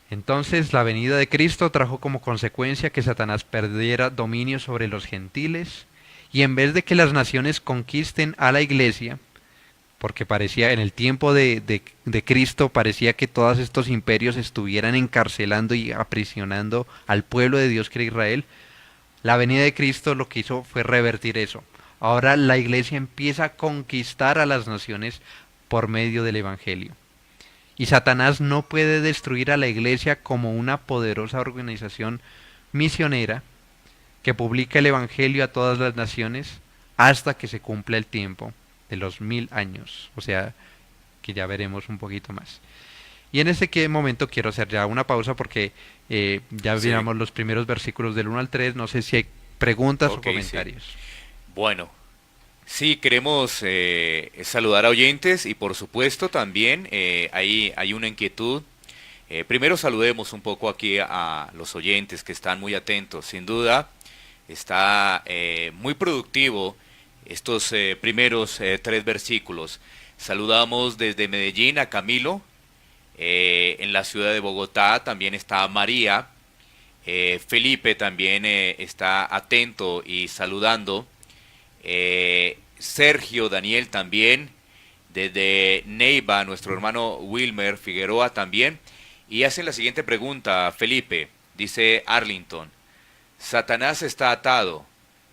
Entonces, la venida de Cristo trajo como consecuencia que Satanás perdiera dominio sobre los gentiles, y en vez de que las naciones conquisten a la iglesia, porque parecía en el tiempo de Cristo, parecía que todos estos imperios estuvieran encarcelando y aprisionando al pueblo de Dios que era Israel, la venida de Cristo lo que hizo fue revertir eso. Ahora la iglesia empieza a conquistar a las naciones por medio del evangelio. Y Satanás no puede destruir a la iglesia como una poderosa organización misionera que publica el evangelio a todas las naciones hasta que se cumpla el tiempo de los 1000 años. O sea, que ya veremos un poquito más. Y en este momento quiero hacer ya una pausa porque ya Sí. miramos los primeros versículos del 1 al 3. No sé si hay preguntas o Ok, sí. comentarios. Bueno, sí, queremos saludar a oyentes y por supuesto también ahí hay una inquietud. Primero saludemos un poco aquí a los oyentes que están muy atentos. Sin duda está muy productivo estos primeros 3 versículos. Saludamos desde Medellín a Camilo. En la ciudad de Bogotá también está María. Felipe también está atento y saludando. Sergio Daniel también, desde Neiva, nuestro hermano Wilmer Figueroa también, y hacen la siguiente pregunta, Felipe, dice Arlington, Satanás está atado,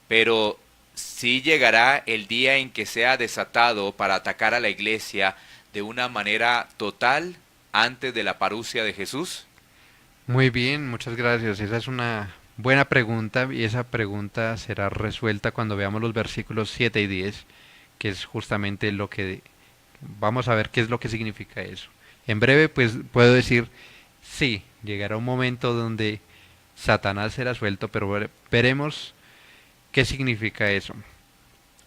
pero ¿sí llegará el día en que sea desatado para atacar a la iglesia de una manera total antes de la parucia de Jesús? Muy bien, muchas gracias. Esa es una buena pregunta y esa pregunta será resuelta cuando veamos los versículos 7 y 10, que es justamente lo que vamos a ver qué es lo que significa eso. En breve, pues puedo decir, sí, llegará un momento donde Satanás será suelto, pero veremos qué significa eso.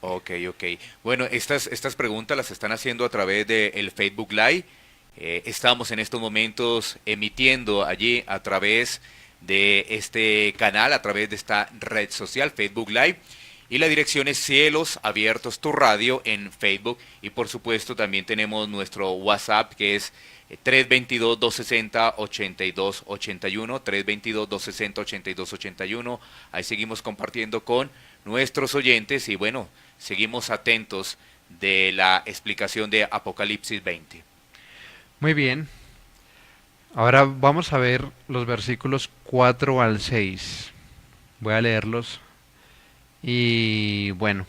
Ok, ok. Bueno, estas preguntas las están haciendo a través del Facebook Live. Estamos en estos momentos emitiendo allí a través de este canal, a través de esta red social, Facebook Live. Y la dirección es Cielos Abiertos Tu Radio en Facebook. Y por supuesto también tenemos nuestro WhatsApp que es 322-260-8281, 322-260-8281. Ahí seguimos compartiendo con nuestros oyentes y bueno, seguimos atentos de la explicación de Apocalipsis 20. Muy bien, ahora vamos a ver los versículos 4 al 6. Voy a leerlos. Y bueno,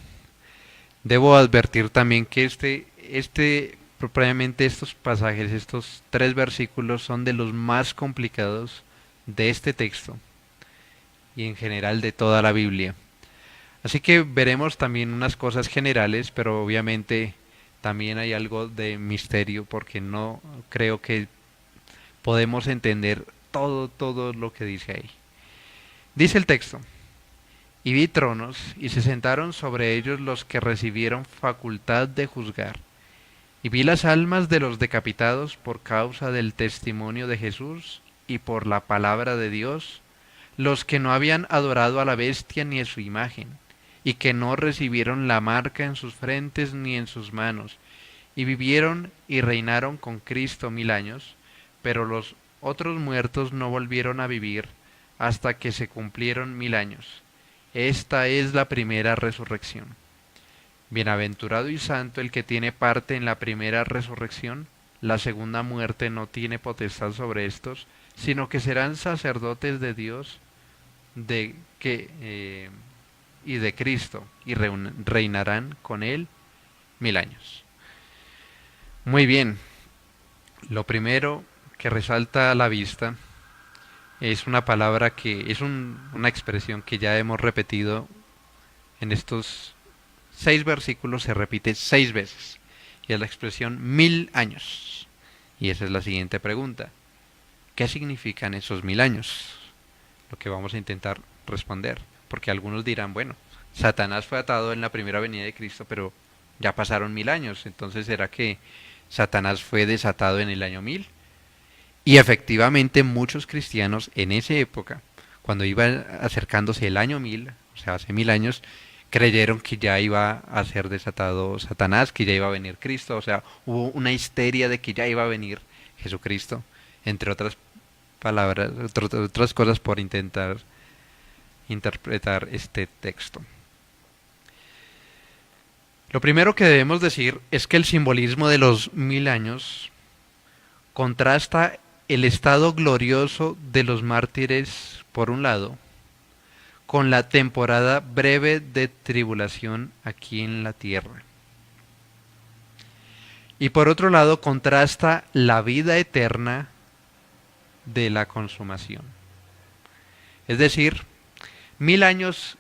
debo advertir también que propiamente estos pasajes, estos 3 versículos son de los más complicados de este texto y en general de toda la Biblia. Así que veremos también unas cosas generales, pero obviamente también hay algo de misterio porque no creo que podemos entender todo lo que dice ahí. Dice el texto. Y vi tronos, y se sentaron sobre ellos los que recibieron facultad de juzgar. Y vi las almas de los decapitados por causa del testimonio de Jesús y por la palabra de Dios, los que no habían adorado a la bestia ni a su imagen, y que no recibieron la marca en sus frentes ni en sus manos, y vivieron y reinaron con Cristo 1000 años, pero los otros muertos no volvieron a vivir hasta que se cumplieron 1000 años. Esta es la primera resurrección. Bienaventurado y santo el que tiene parte en la primera resurrección. La segunda muerte no tiene potestad sobre estos, sino que serán sacerdotes de Dios y de Cristo, y reinarán con él 1000 años. Muy bien, lo primero que resalta a la vista Es una palabra que es una expresión que ya hemos repetido en estos 6 versículos, se repite 6 veces. Y es la expresión 1000 años. Y esa es la siguiente pregunta. ¿Qué significan esos 1000 años? Lo que vamos a intentar responder. Porque algunos dirán, bueno, Satanás fue atado en la primera venida de Cristo, pero ya pasaron 1000 años. Entonces, ¿será que Satanás fue desatado en el año 1000? Y efectivamente muchos cristianos en esa época, cuando iba acercándose el año 1000, o sea, hace 1000 años, creyeron que ya iba a ser desatado Satanás, que ya iba a venir Cristo, o sea, hubo una histeria de que ya iba a venir Jesucristo, entre otras palabras, otras cosas por intentar interpretar este texto. Lo primero que debemos decir es que el simbolismo de los 1000 años contrasta el estado glorioso de los mártires, por un lado, con la temporada breve de tribulación aquí en la tierra. Y por otro lado, contrasta la vida eterna de la consumación. Es decir, 1000 años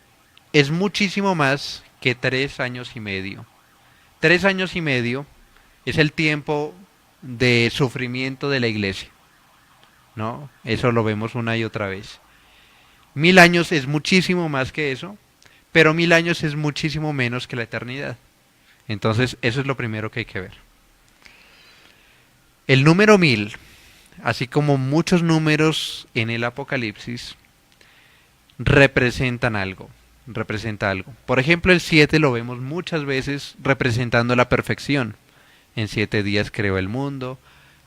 es muchísimo más que 3 años y medio. 3 años y medio es el tiempo de sufrimiento de la iglesia, ¿no? Eso lo vemos una y otra vez. 1000 años es muchísimo más que eso, pero 1000 años es muchísimo menos que la eternidad. Entonces, eso es lo primero que hay que ver. El número 1000, así como muchos números en el Apocalipsis, representan algo. Representa algo. Por ejemplo, el 7 lo vemos muchas veces representando la perfección. En 7 días creó el mundo.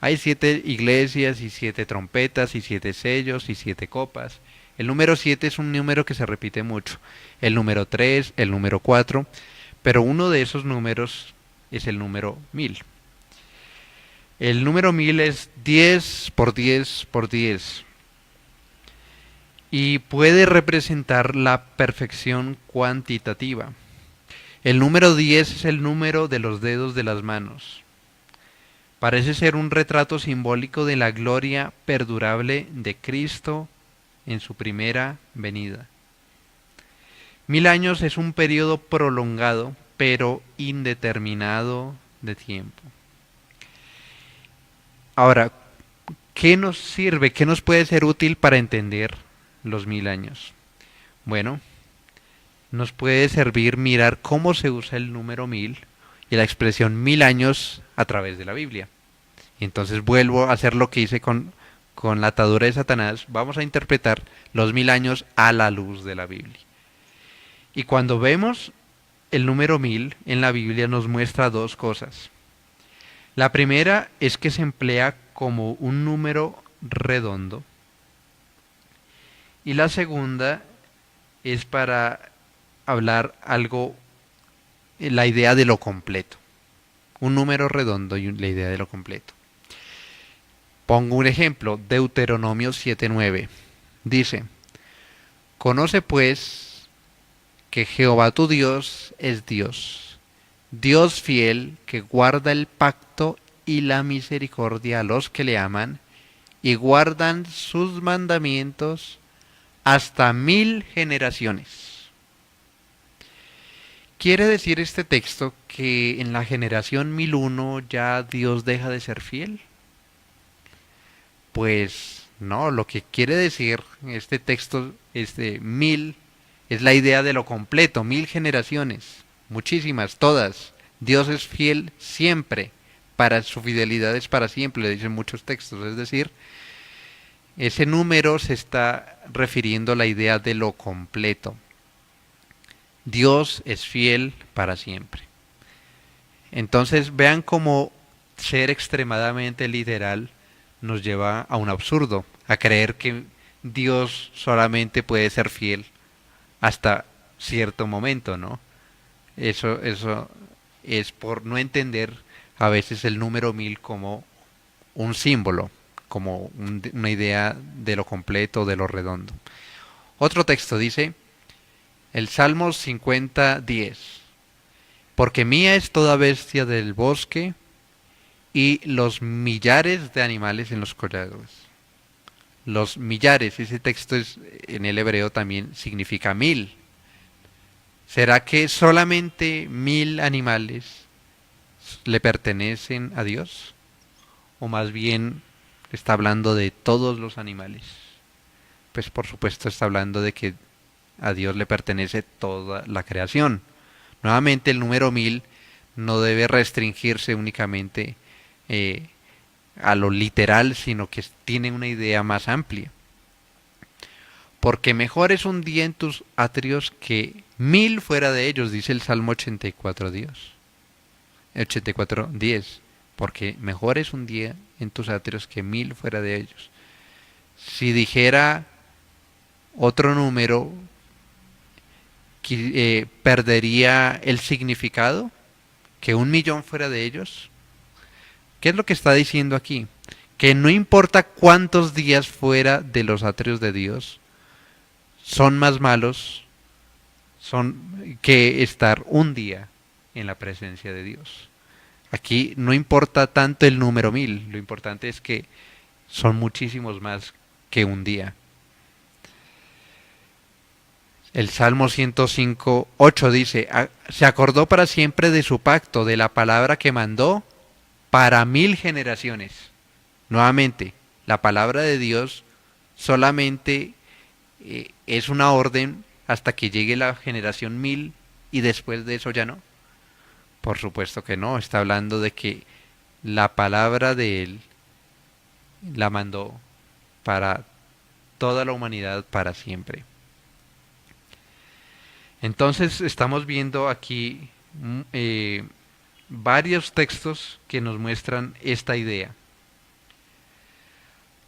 Hay 7 iglesias y 7 trompetas y 7 sellos y 7 copas. El número 7 es un número que se repite mucho. El número 3, el número 4. Pero uno de esos números es el número 1000. El número 1000 es 10 por 10 por 10. Y puede representar la perfección cuantitativa. El número 10 es el número de los dedos de las manos. Parece ser un retrato simbólico de la gloria perdurable de Cristo en su primera venida. 1000 años es un periodo prolongado, pero indeterminado de tiempo. Ahora, ¿qué nos sirve? ¿Qué nos puede ser útil para entender los 1000 años? Bueno, nos puede servir mirar cómo se usa el número 1000 y la expresión 1000 años a través de la Biblia. Y entonces vuelvo a hacer lo que hice con la atadura de Satanás. Vamos a interpretar los 1000 años a la luz de la Biblia. Y cuando vemos el número 1000 en la Biblia nos muestra dos cosas. La primera es que se emplea como un número redondo. Y la segunda es para hablar algo, la idea de lo completo. Un número redondo y la idea de lo completo. Pongo un ejemplo, Deuteronomio 7:9. Dice, conoce pues que Jehová tu Dios es Dios, Dios fiel que guarda el pacto y la misericordia a los que le aman y guardan sus mandamientos hasta 1000 generaciones. ¿Quiere decir este texto que en la generación 1001 ya Dios deja de ser fiel? Pues no, lo que quiere decir este texto, 1000, es la idea de lo completo, 1000 generaciones, muchísimas, todas. Dios es fiel siempre, para su fidelidad es para siempre, le dicen muchos textos, es decir, ese número se está refiriendo a la idea de lo completo. Dios es fiel para siempre. Entonces vean cómo ser extremadamente literal nos lleva a un absurdo, a creer que Dios solamente puede ser fiel hasta cierto momento, ¿no? Eso es por no entender a veces el número 1000 como un símbolo, como una idea de lo completo, de lo redondo. Otro texto dice, el Salmo 50:10, porque mía es toda bestia del bosque y los millares de animales en los collados. los millares. Ese texto es, en el hebreo también significa 1000. ¿Será que solamente 1000 animales le pertenecen a Dios? ¿O más bien está hablando de todos los animales? Pues por supuesto está hablando de que a Dios le pertenece toda la creación. Nuevamente el número 1000 no debe restringirse únicamente a lo literal, sino que tiene una idea más amplia. Porque mejor es un día en tus atrios que 1000 fuera de ellos, dice el Salmo 84, Dios. 84:10. Porque mejor es un día en tus atrios que 1000 fuera de ellos. Si dijera otro número, perdería el significado, que 1.000.000 fuera de ellos. ¿Qué es lo que está diciendo aquí? Que no importa cuántos días fuera de los atrios de Dios, son más malos que estar un día en la presencia de Dios. Aquí no importa tanto el número 1000, lo importante es que son muchísimos más que un día. El Salmo 105:8 dice, se acordó para siempre de su pacto, de la palabra que mandó para 1000 generaciones. Nuevamente, la palabra de Dios solamente es una orden hasta que llegue la generación 1000 y después de eso ya no. Por supuesto que no, está hablando de que la palabra de Él la mandó para toda la humanidad para siempre. Entonces estamos viendo aquí varios textos que nos muestran esta idea.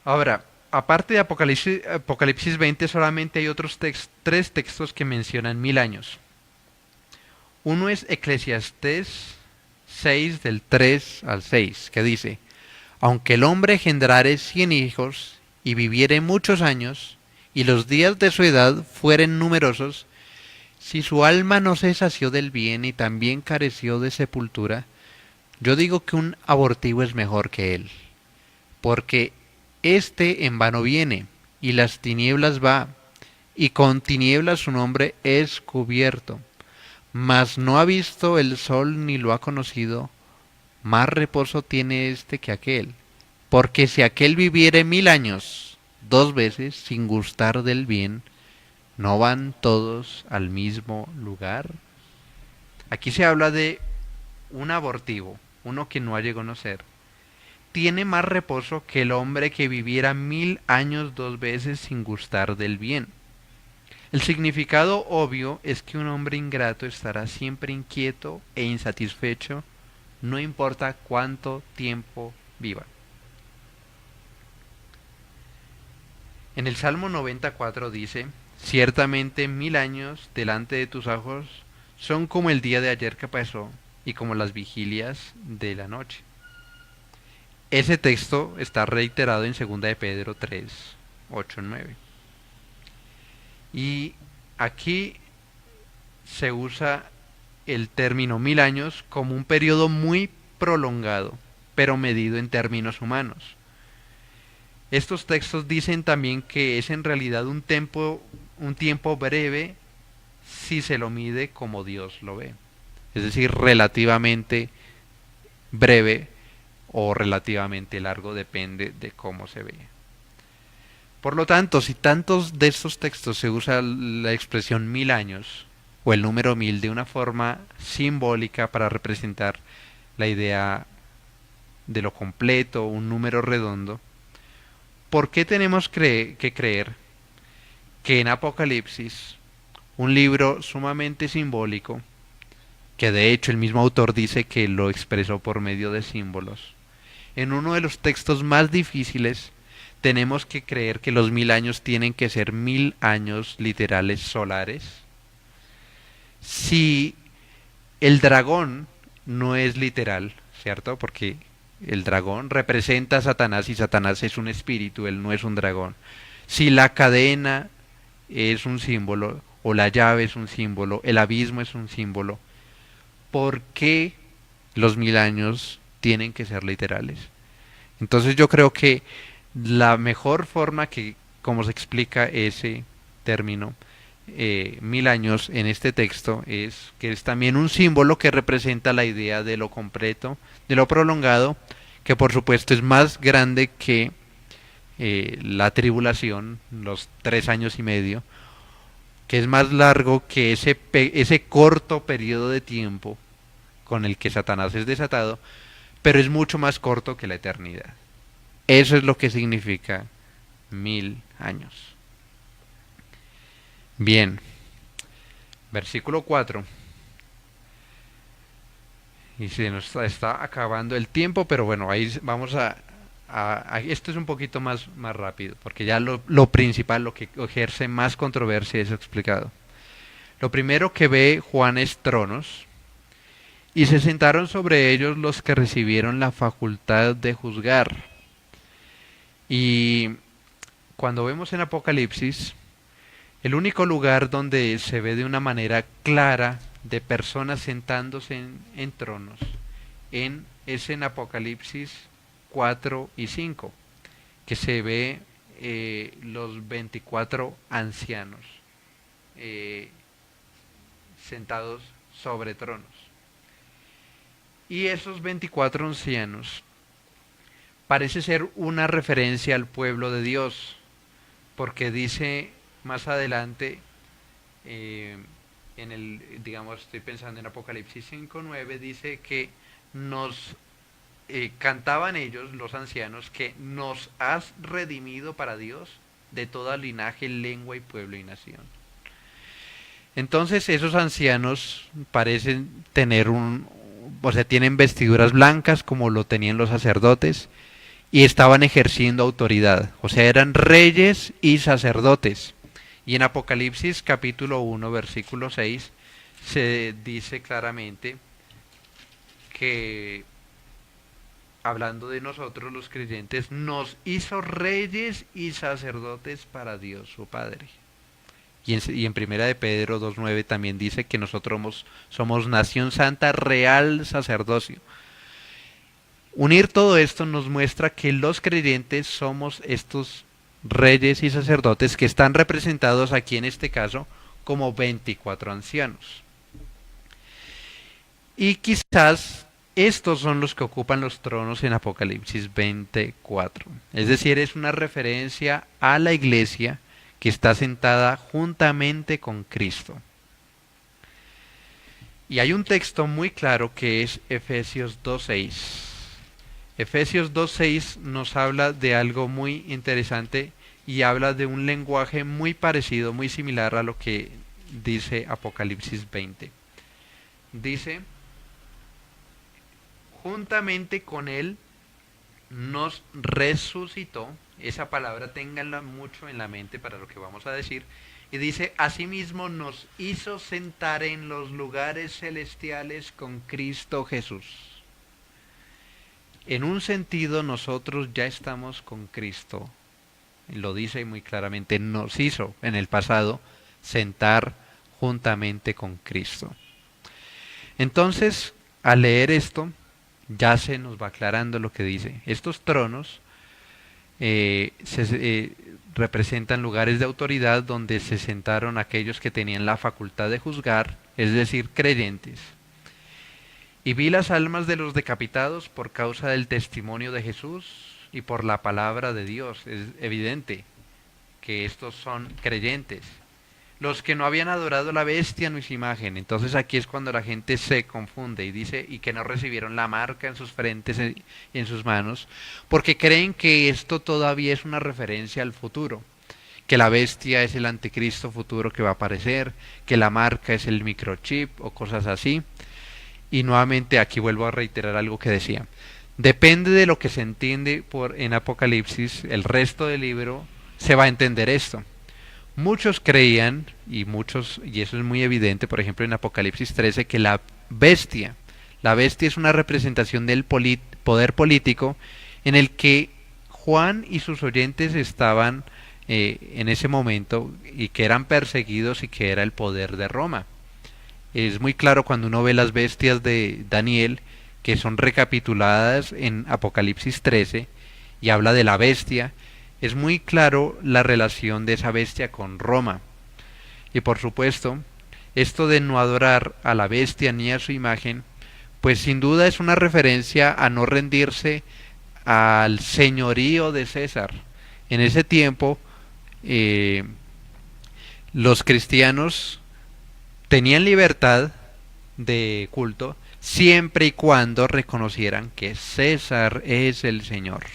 Ahora, aparte de Apocalipsis 20, solamente hay otros tres textos que mencionan 1000 años. Uno es Eclesiastés 6 del 3 al 6, que dice, aunque el hombre engendrare 100 hijos y viviere muchos años, y los días de su edad fueren numerosos, si su alma no se sació del bien y también careció de sepultura, yo digo que un abortivo es mejor que él, porque éste en vano viene, y las tinieblas va, y con tinieblas su nombre es cubierto, mas no ha visto el sol ni lo ha conocido, más reposo tiene éste que aquel, porque si aquel viviere 1000 años 2 veces sin gustar del bien, ¿no van todos al mismo lugar? Aquí se habla de un abortivo, uno que no ha llegado a conocer. Tiene más reposo que el hombre que viviera 1000 años 2 veces sin gustar del bien. El significado obvio es que un hombre ingrato estará siempre inquieto e insatisfecho, no importa cuánto tiempo viva. En el Salmo 94 dice, ciertamente 1000 años delante de tus ojos son como el día de ayer que pasó y como las vigilias de la noche. Ese texto está reiterado en 2 de Pedro 3, 8, 9. Y aquí se usa el término 1000 años como un periodo muy prolongado, pero medido en términos humanos. Estos textos dicen también que es en realidad un tiempo breve si se lo mide como Dios lo ve. Es decir, relativamente breve o relativamente largo, depende de cómo se ve. Por lo tanto, si tantos de estos textos se usa la expresión 1000 años o el número 1000 de una forma simbólica para representar la idea de lo completo, un número redondo, ¿por qué tenemos que creer que en Apocalipsis, un libro sumamente simbólico, que de hecho el mismo autor dice que lo expresó por medio de símbolos, en uno de los textos más difíciles, tenemos que creer que los 1000 años tienen que ser 1000 años literales solares? Si el dragón no es literal, ¿cierto? Porque el dragón representa a Satanás y Satanás es un espíritu, él no es un dragón. Si la cadena es un símbolo, o la llave es un símbolo, el abismo es un símbolo, ¿por qué los 1000 años tienen que ser literales? Entonces yo creo que La mejor forma que, como se explica ese término, 1000 años en este texto, es que es también un símbolo que representa la idea de lo completo, de lo prolongado, que por supuesto es más grande que la tribulación, los 3 años y medio, que es más largo que ese corto periodo de tiempo con el que Satanás es desatado, pero es mucho más corto que la eternidad. Eso es lo que significa 1000 años. Bien, versículo 4. Y se nos está acabando el tiempo, pero bueno, ahí vamos esto es un poquito más rápido, porque ya lo principal, lo que ejerce más controversia es explicado. Lo primero que ve Juan es tronos, y se sentaron sobre ellos los que recibieron la facultad de juzgar. Y cuando vemos en Apocalipsis, el único lugar donde se ve de una manera clara de personas sentándose en tronos es en Apocalipsis 4 y 5, que se ve los 24 ancianos sentados sobre tronos. Y esos 24 ancianos parece ser una referencia al pueblo de Dios, porque dice más adelante, digamos, estoy pensando en Apocalipsis 5:9, dice que nos cantaban ellos, los ancianos, que nos has redimido para Dios de toda linaje, lengua y pueblo y nación. Entonces esos ancianos parecen tener tienen vestiduras blancas como lo tenían los sacerdotes, y estaban ejerciendo autoridad, o sea, eran reyes y sacerdotes. Y en Apocalipsis capítulo 1, versículo 6, se dice claramente que, hablando de nosotros los creyentes, nos hizo reyes y sacerdotes para Dios su Padre. Y en Primera de Pedro 2:9 también dice que nosotros somos nación santa, real sacerdocio. Unir todo esto nos muestra que los creyentes somos estos reyes y sacerdotes que están representados aquí en este caso como 24 ancianos. Y quizás estos son los que ocupan los tronos en Apocalipsis 24. Es decir, es una referencia a la iglesia que está sentada juntamente con Cristo. Y hay un texto muy claro que es Efesios 2:6. Efesios 2:6 nos habla de algo muy interesante y habla de un lenguaje muy parecido, muy similar a lo que dice Apocalipsis 20. Dice, juntamente con él nos resucitó. Esa palabra ténganla mucho en la mente para lo que vamos a decir. Y dice, asimismo nos hizo sentar en los lugares celestiales con Cristo Jesús. En un sentido, nosotros ya estamos con Cristo. Lo dice muy claramente, nos hizo en el pasado sentar juntamente con Cristo. Entonces, al leer esto, ya se nos va aclarando lo que dice. Estos tronos representan lugares de autoridad donde se sentaron aquellos que tenían la facultad de juzgar, es decir, creyentes. Y vi las almas de los decapitados por causa del testimonio de Jesús y por la palabra de Dios. Es evidente que estos son creyentes. Los que no habían adorado la bestia ni su imagen. Entonces aquí es cuando la gente se confunde y dice, y que no recibieron la marca en sus frentes y en sus manos, porque creen que esto todavía es una referencia al futuro, que la bestia es el anticristo futuro que va a aparecer, que la marca es el microchip o cosas así. Y nuevamente aquí vuelvo a reiterar algo que decía. Depende de lo que se entiende en Apocalipsis, el resto del libro se va a entender esto. Muchos creían, y eso es muy evidente, por ejemplo en Apocalipsis 13, que la bestia es una representación del poder político en el que Juan y sus oyentes estaban en ese momento, y que eran perseguidos, y que era el poder de Roma. Es muy claro cuando uno ve las bestias de Daniel, que son recapituladas en Apocalipsis 13, y habla de la bestia, es muy claro la relación de esa bestia con Roma. Y por supuesto, esto de no adorar a la bestia ni a su imagen, pues sin duda es una referencia a no rendirse al señorío de César. En ese tiempo, eh, los cristianos tenían libertad de culto siempre y cuando reconocieran que César es el Señor.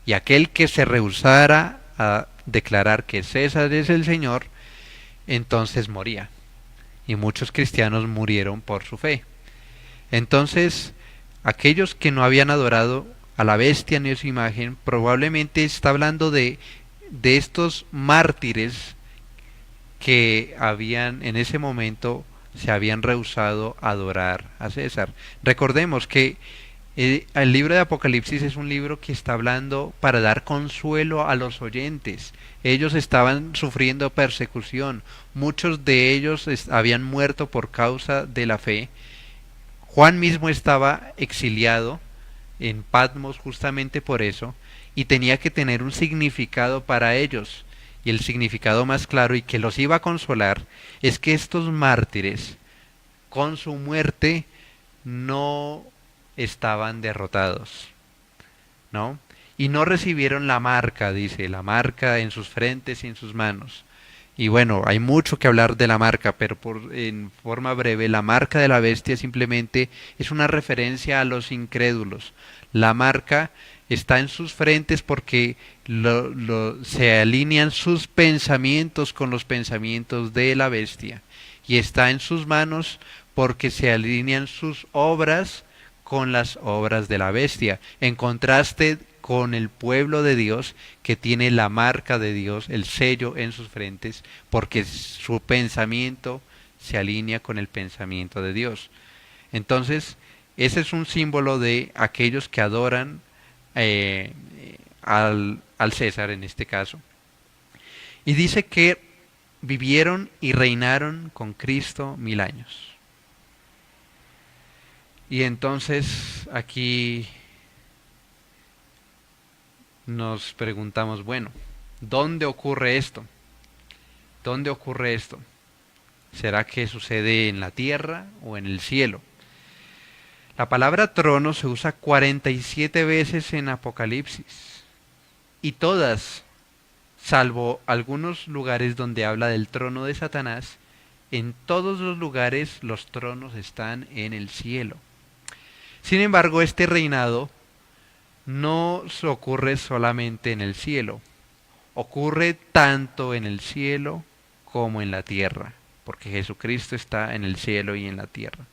Y aquel que se rehusara a declarar que César es el Señor, entonces moría. Y muchos cristianos murieron por su fe. Entonces, aquellos que no habían adorado a la bestia ni a su imagen, probablemente está hablando de estos mártires que habían en ese momento se habían rehusado a adorar a César. Recordemos que el libro de Apocalipsis es un libro que está hablando para dar consuelo a los oyentes. Ellos estaban sufriendo persecución, muchos de ellos habían muerto por causa de la fe. Juan mismo estaba exiliado en Patmos justamente por eso, y tenía que tener un significado para ellos. Y el significado más claro y que los iba a consolar es que estos mártires, con su muerte, no estaban derrotados, ¿no? Y no recibieron la marca, dice, la marca en sus frentes y en sus manos. Y bueno, hay mucho que hablar de la marca, pero en forma breve, la marca de la bestia simplemente es una referencia a los incrédulos. La marca está en sus frentes porque se alinean sus pensamientos con los pensamientos de la bestia. Y está en sus manos porque se alinean sus obras con las obras de la bestia. En contraste con el pueblo de Dios que tiene la marca de Dios, el sello en sus frentes, porque su pensamiento se alinea con el pensamiento de Dios. Entonces, ese es un símbolo de aquellos que adoran al César en este caso. Y dice que vivieron y reinaron con Cristo 1000 años. Y entonces aquí nos preguntamos, bueno, ¿dónde ocurre esto? ¿Dónde ocurre esto? ¿Será que sucede en la tierra o en el cielo? La palabra trono se usa 47 veces en Apocalipsis y todas, salvo algunos lugares donde habla del trono de Satanás, en todos los lugares los tronos están en el cielo. Sin embargo, este reinado no ocurre solamente en el cielo, ocurre tanto en el cielo como en la tierra, porque Jesucristo está en el cielo y en la tierra.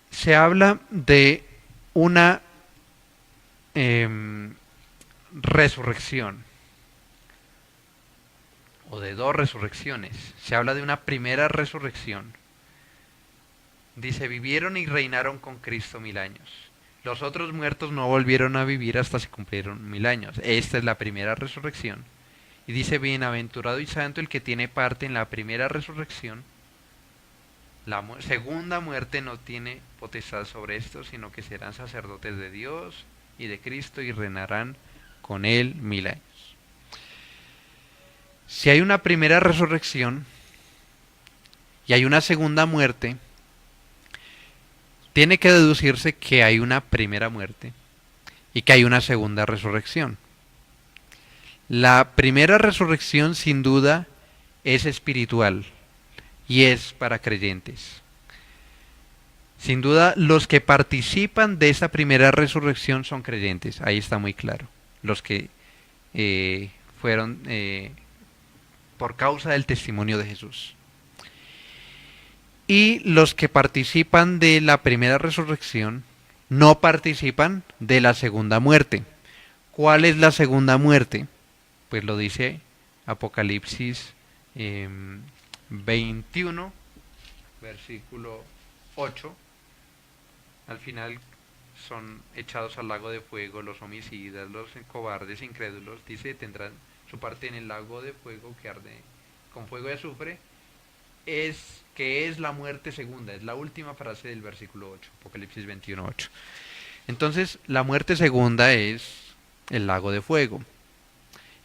Se habla de una resurrección, o de dos resurrecciones. Se habla de una primera resurrección. Dice, vivieron y reinaron con Cristo 1000 años. Los otros muertos no volvieron a vivir hasta se cumplieron 1000 años. Esta es la primera resurrección. Y dice, bienaventurado y santo el que tiene parte en la primera resurrección. La segunda muerte no tiene potestad sobre esto, sino que serán sacerdotes de Dios y de Cristo y reinarán con él 1000 años. Si hay una primera resurrección y hay una segunda muerte, tiene que deducirse que hay una primera muerte y que hay una segunda resurrección. La primera resurrección sin duda es espiritual y es para creyentes. Sin duda los que participan de esa primera resurrección son creyentes, ahí está muy claro. Los que fueron por causa del testimonio de Jesús. Y los que participan de la primera resurrección no participan de la segunda muerte. ¿Cuál es la segunda muerte? Pues lo dice Apocalipsis 21, versículo 8. Al final son echados al lago de fuego los homicidas, los cobardes, incrédulos. Dice, tendrán su parte en el lago de fuego que arde con fuego y azufre. Que es la muerte segunda, es la última frase del versículo 8, Apocalipsis 21:8. Entonces, la muerte segunda es el lago de fuego.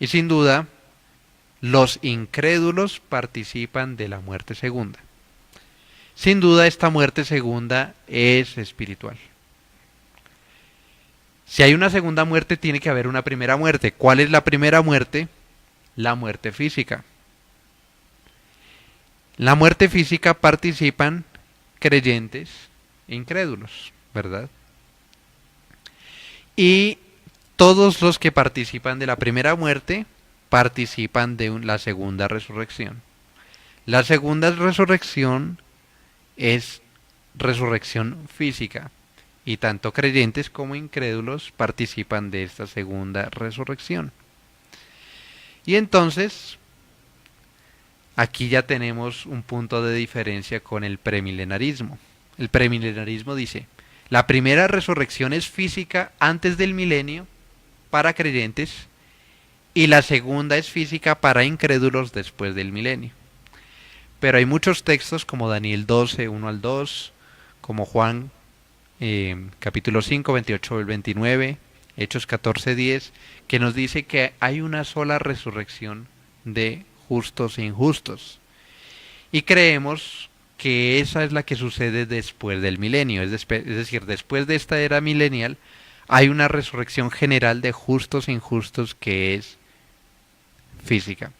Y sin duda, los incrédulos participan de la muerte segunda. Sin duda, esta muerte segunda es espiritual. Si hay una segunda muerte, tiene que haber una primera muerte. ¿Cuál es la primera muerte? La muerte física. La muerte física participan creyentes e incrédulos, ¿verdad? Y todos los que participan de la primera muerte participan de la segunda resurrección. La segunda resurrección es resurrección física y tanto creyentes como incrédulos participan de esta segunda resurrección. Y entonces, aquí ya tenemos un punto de diferencia con el premilenarismo. El premilenarismo dice, la primera resurrección es física antes del milenio para creyentes y la segunda es física para incrédulos después del milenio. Pero hay muchos textos como Daniel 12, 1 al 2, como Juan capítulo 5, 28 al 29, Hechos 14, 10, que nos dice que hay una sola resurrección de justos e injustos. Y creemos que esa es la que sucede después del milenio, es decir, después de esta era milenial, hay una resurrección general de justos e injustos que es física.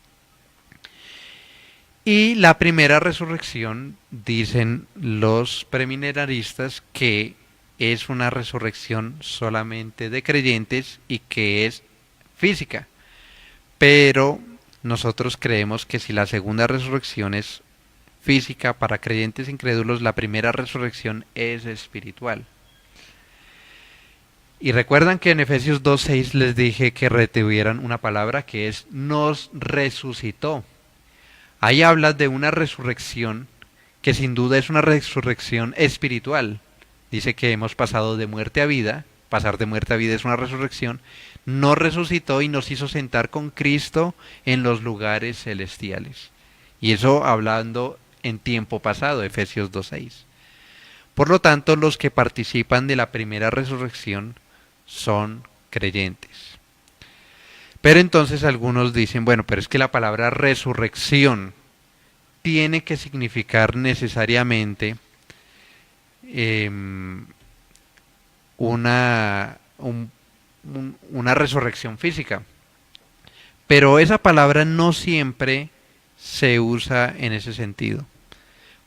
Y la primera resurrección, dicen los premilenaristas, que es una resurrección solamente de creyentes y que es física. Pero nosotros creemos que si la segunda resurrección es física para creyentes incrédulos, la primera resurrección es espiritual. Y recuerdan que en Efesios 2:6 les dije que retuvieran una palabra que es nos resucitó. Ahí habla de una resurrección que sin duda es una resurrección espiritual. Dice que hemos pasado de muerte a vida, pasar de muerte a vida es una resurrección, nos resucitó y nos hizo sentar con Cristo en los lugares celestiales. Y eso hablando en tiempo pasado, Efesios 2:6. Por lo tanto, los que participan de la primera resurrección son creyentes. Pero entonces algunos dicen, bueno, pero es que la palabra resurrección tiene que significar necesariamente una resurrección física. Pero esa palabra no siempre se usa en ese sentido.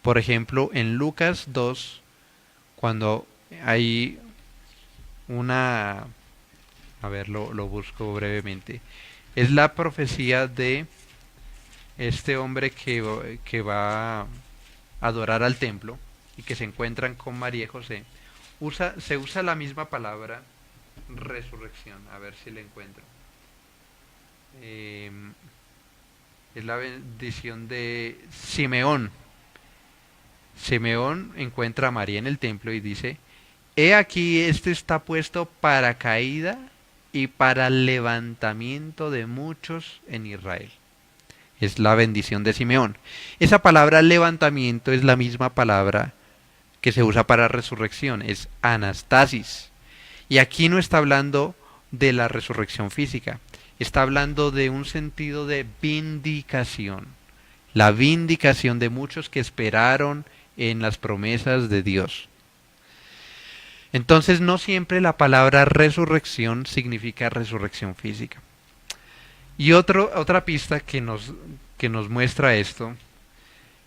Por ejemplo, en Lucas 2, cuando hay una... A ver, lo busco brevemente. Es la profecía de este hombre que va a adorar al templo y que se encuentran con María y José. Se usa la misma palabra resurrección. A ver si la encuentro. Es la bendición de Simeón. Simeón encuentra a María en el templo y dice: he aquí, este está puesto para caída y para levantamiento de muchos en Israel. Es la bendición de Simeón. Esa palabra levantamiento es la misma palabra que se usa para resurrección, es anastasis. Y aquí no está hablando de la resurrección física, está hablando de un sentido de vindicación. La vindicación de muchos que esperaron en las promesas de Dios. Entonces no siempre la palabra resurrección significa resurrección física. Y otra pista que nos muestra esto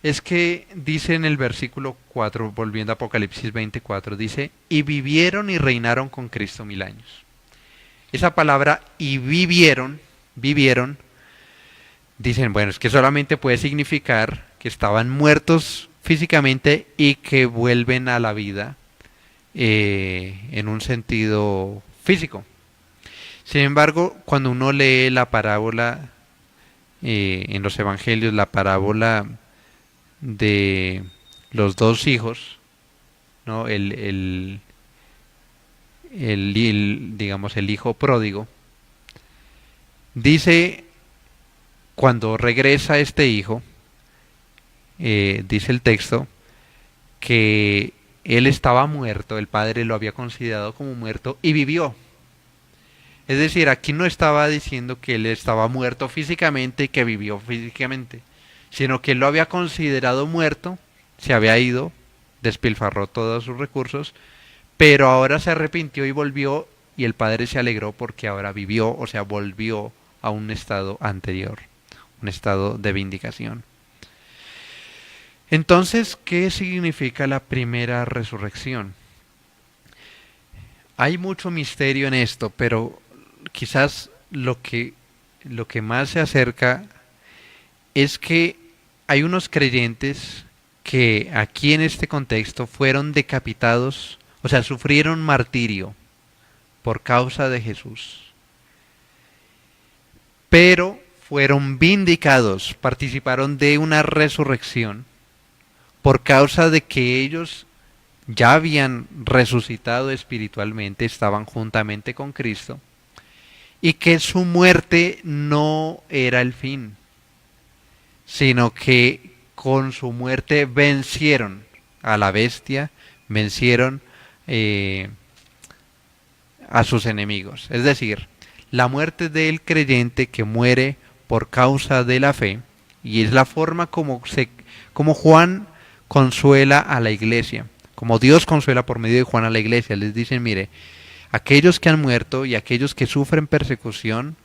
es que dice en el versículo 4, volviendo a Apocalipsis 24, dice, y vivieron y reinaron con Cristo 1000 años. Esa palabra y vivieron, dicen, bueno, es que solamente puede significar que estaban muertos físicamente y que vuelven a la vida en un sentido físico. Sin embargo, cuando uno lee la parábola en los evangelios, la parábola de los dos hijos, ¿no? Digamos el hijo pródigo, dice cuando regresa este hijo, dice el texto que él estaba muerto, el Padre lo había considerado como muerto y vivió. Es decir, aquí no estaba diciendo que él estaba muerto físicamente y que vivió físicamente, sino que él lo había considerado muerto, se había ido, despilfarró todos sus recursos, pero ahora se arrepintió y volvió, y el Padre se alegró porque ahora vivió, o sea, volvió a un estado anterior, un estado de vindicación. Entonces, ¿qué significa la primera resurrección? Hay mucho misterio en esto, pero quizás lo que más se acerca es que hay unos creyentes que aquí en este contexto fueron decapitados, o sea, sufrieron martirio por causa de Jesús, pero fueron vindicados, participaron de una resurrección por causa de que ellos ya habían resucitado espiritualmente, estaban juntamente con Cristo, y que su muerte no era el fin, sino que con su muerte vencieron a la bestia, vencieron a sus enemigos. Es decir, la muerte del creyente que muere por causa de la fe, y es la forma como Juan consuela a la iglesia, como Dios consuela por medio de Juan a la iglesia. Les dicen, mire, aquellos que han muerto y aquellos que sufren persecución,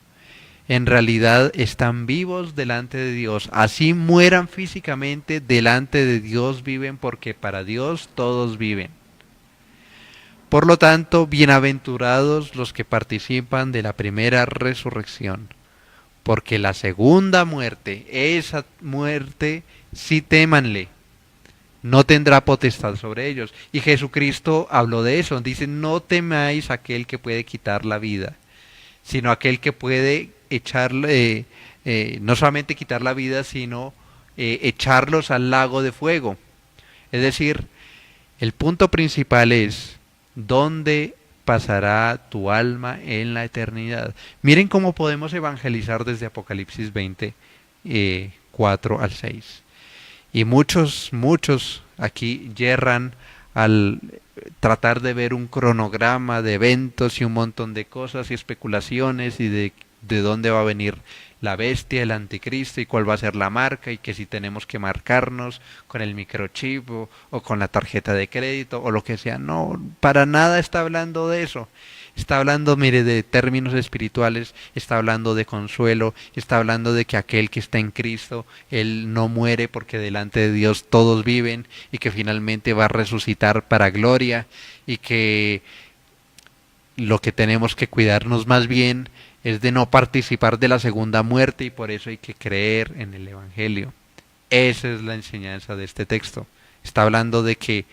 en realidad están vivos delante de Dios. Así mueran físicamente, delante de Dios viven, porque para Dios todos viven. Por lo tanto, bienaventurados los que participan de la primera resurrección, porque la segunda muerte, esa muerte, sí témanle, no tendrá potestad sobre ellos. Y Jesucristo habló de eso, dice, no temáis aquel que puede quitar la vida, sino aquel que puede echarle, no solamente quitar la vida, sino echarlos al lago de fuego. Es decir, el punto principal es, ¿dónde pasará tu alma en la eternidad? Miren cómo podemos evangelizar desde Apocalipsis 20, 4 al 6. Y muchos aquí yerran al tratar de ver un cronograma de eventos y un montón de cosas y especulaciones y de dónde va a venir la bestia, el anticristo y cuál va a ser la marca y que si tenemos que marcarnos con el microchip o con la tarjeta de crédito o lo que sea. No, para nada está hablando de eso. Está hablando, mire, de términos espirituales, está hablando de consuelo, está hablando de que aquel que está en Cristo, Él no muere porque delante de Dios todos viven y que finalmente va a resucitar para gloria y que lo que tenemos que cuidarnos más bien es de no participar de la segunda muerte y por eso hay que creer en el Evangelio. Esa es la enseñanza de este texto. Está hablando de que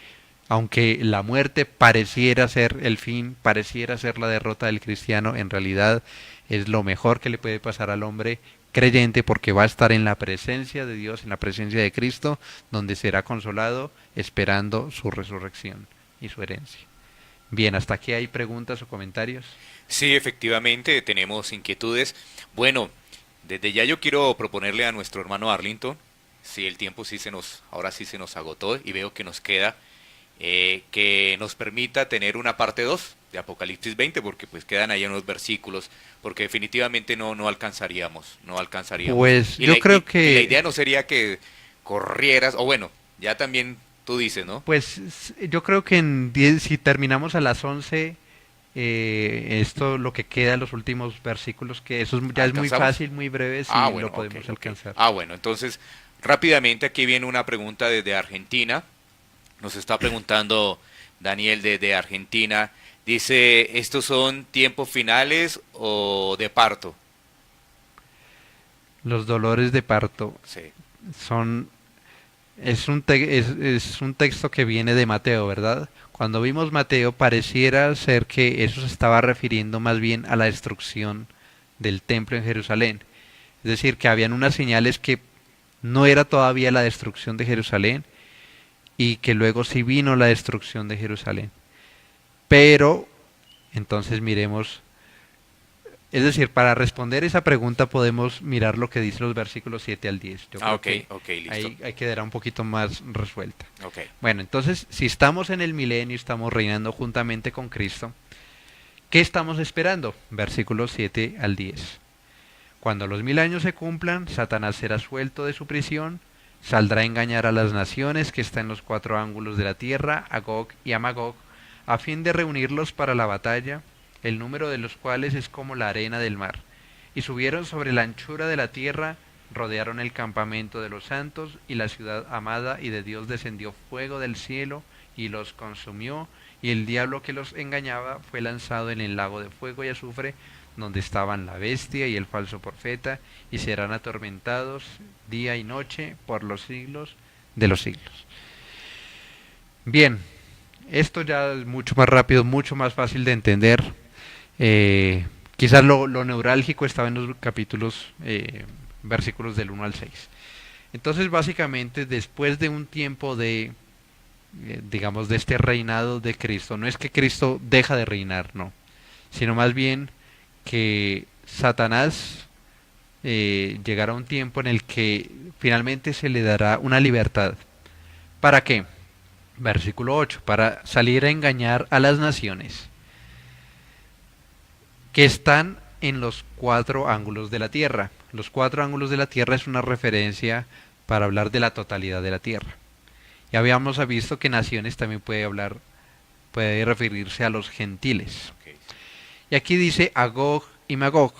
aunque la muerte pareciera ser el fin, pareciera ser la derrota del cristiano, en realidad es lo mejor que le puede pasar al hombre creyente porque va a estar en la presencia de Dios, en la presencia de Cristo, donde será consolado esperando su resurrección y su herencia. Bien, hasta aquí hay preguntas o comentarios. Sí, efectivamente, tenemos inquietudes. Bueno, desde ya yo quiero proponerle a nuestro hermano Arlington, si el tiempo ahora sí se nos agotó y veo que nos queda, que nos permita tener una parte 2 de Apocalipsis 20, porque pues quedan ahí unos versículos, porque definitivamente no alcanzaríamos, no alcanzaríamos. Pues yo creo Y la que, idea no sería que corrieras, o bueno, ya también tú dices, ¿no? pues yo creo que si terminamos a las 11, esto lo que queda, los últimos versículos, que eso ya es muy ¿Alcanzamos? fácil, muy breve, Ah, si bueno, lo ok, podemos ok. alcanzar. Ah, bueno, entonces rápidamente aquí viene una pregunta desde Argentina. Nos está preguntando Daniel desde Argentina. Dice, ¿estos son tiempos finales o de parto? Los dolores de parto Sí. son es un texto que viene de Mateo, ¿verdad? Cuando vimos Mateo pareciera ser que eso se estaba refiriendo más bien a la destrucción del templo en Jerusalén. Es decir, que habían unas señales que no era todavía la destrucción de Jerusalén y que luego sí vino la destrucción de Jerusalén. Pero entonces miremos Es decir, para responder esa pregunta podemos mirar lo que dice los versículos 7 al 10. Yo creo Ok, que ok, listo. ahí quedará un poquito más resuelta. Ok. Bueno, entonces, si estamos en el milenio, estamos reinando juntamente con Cristo, ¿qué estamos esperando? Versículos 7 al 10. Cuando los 1000 años se cumplan, Satanás será suelto de su prisión, saldrá a engañar a las naciones que están en los 4 ángulos de la tierra, a Gog y a Magog, a fin de reunirlos para la batalla, el número de los cuales es como la arena del mar. Y subieron sobre la anchura de la tierra, rodearon el campamento de los santos y la ciudad amada, y de Dios descendió fuego del cielo y los consumió, y el diablo que los engañaba fue lanzado en el lago de fuego y azufre, donde estaban la bestia y el falso profeta, y serán atormentados día y noche por los siglos de los siglos. Bien, esto ya es mucho más rápido, mucho más fácil de entender. Quizás lo neurálgico estaba en los capítulos, versículos del 1 al 6. Entonces, básicamente, después de un tiempo de, digamos, de este reinado de Cristo, no es que Cristo deja de reinar, no, sino más bien que Satanás llegará a un tiempo en el que finalmente se le dará una libertad. ¿Para qué? Versículo 8, para salir a engañar a las naciones que están en los 4 ángulos de la tierra. Los 4 ángulos de la tierra es una referencia para hablar de la totalidad de la tierra. Ya habíamos visto que naciones también puede referirse a los gentiles. Ok. Y aquí dice a Gog y Magog.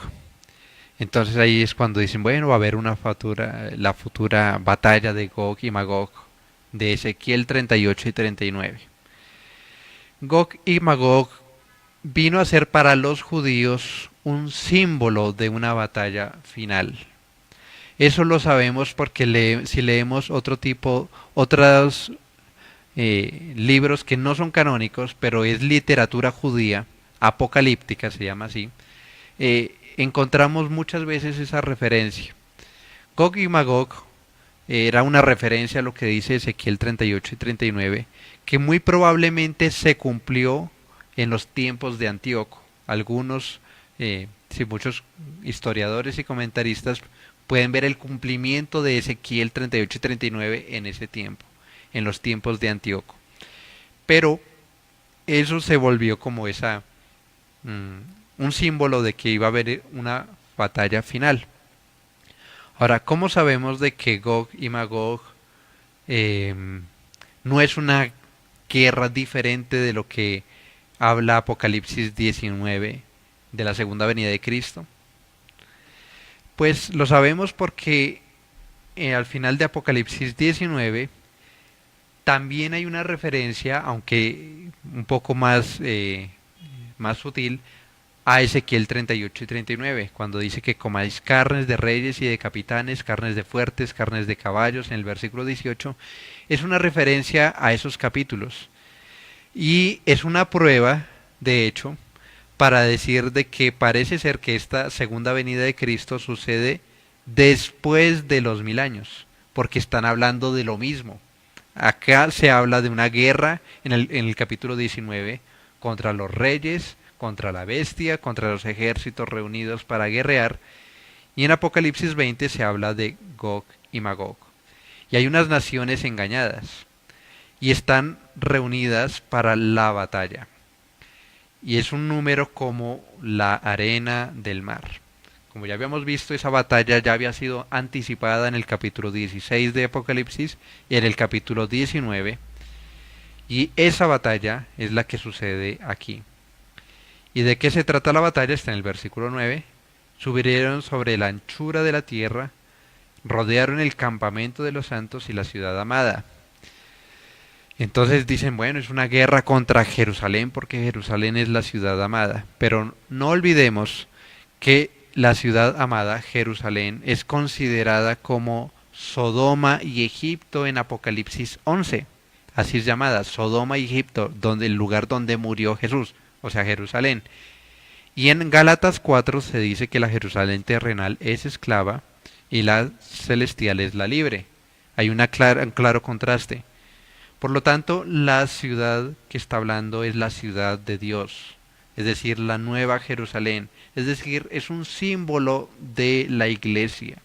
Entonces ahí es cuando dicen, bueno, va a haber la futura batalla de Gog y Magog de Ezequiel 38 y 39. Gog y Magog vino a ser para los judíos un símbolo de una batalla final. Eso lo sabemos porque si leemos otros libros que no son canónicos, pero es literatura judía, apocalíptica se llama así, encontramos muchas veces esa referencia. Gog y Magog era una referencia a lo que dice Ezequiel 38 y 39, que muy probablemente se cumplió en los tiempos de Antíoco. Muchos historiadores y comentaristas pueden ver el cumplimiento de Ezequiel 38 y 39 en ese tiempo, en los tiempos de Antíoco. Pero eso se volvió como un símbolo de que iba a haber una batalla final. Ahora, ¿cómo sabemos de que Gog y Magog no es una guerra diferente de lo que habla Apocalipsis 19 de la segunda venida de Cristo? Pues lo sabemos porque al final de Apocalipsis 19 también hay una referencia, aunque un poco más sutil, a Ezequiel 38 y 39, cuando dice que comáis carnes de reyes y de capitanes, carnes de fuertes, carnes de caballos, en el versículo 18, es una referencia a esos capítulos. Y es una prueba, de hecho, para decir de que parece ser que esta segunda venida de Cristo sucede después de los 1000 años, porque están hablando de lo mismo. Acá se habla de una guerra en el capítulo 19 contra los reyes, contra la bestia, contra los ejércitos reunidos para guerrear, y en Apocalipsis 20 se habla de Gog y Magog. Y hay unas naciones engañadas, y están reunidas para la batalla. Y es un número como la arena del mar. Como ya habíamos visto, esa batalla ya había sido anticipada en el capítulo 16 de Apocalipsis y en el capítulo 19. Y esa batalla es la que sucede aquí. ¿Y de qué se trata la batalla? Está en el versículo 9. Subieron sobre la anchura de la tierra, rodearon el campamento de los santos y la ciudad amada. Entonces dicen, bueno, es una guerra contra Jerusalén porque Jerusalén es la ciudad amada. Pero no olvidemos que la ciudad amada, Jerusalén, es considerada como Sodoma y Egipto en Apocalipsis 11. Así es llamada, Sodoma y Egipto, el lugar donde murió Jesús, o sea, Jerusalén. Y en Gálatas 4 se dice que la Jerusalén terrenal es esclava y la celestial es la libre. Hay un claro contraste. Por lo tanto, la ciudad que está hablando es la ciudad de Dios, es decir, la Nueva Jerusalén, es decir, es un símbolo de la iglesia.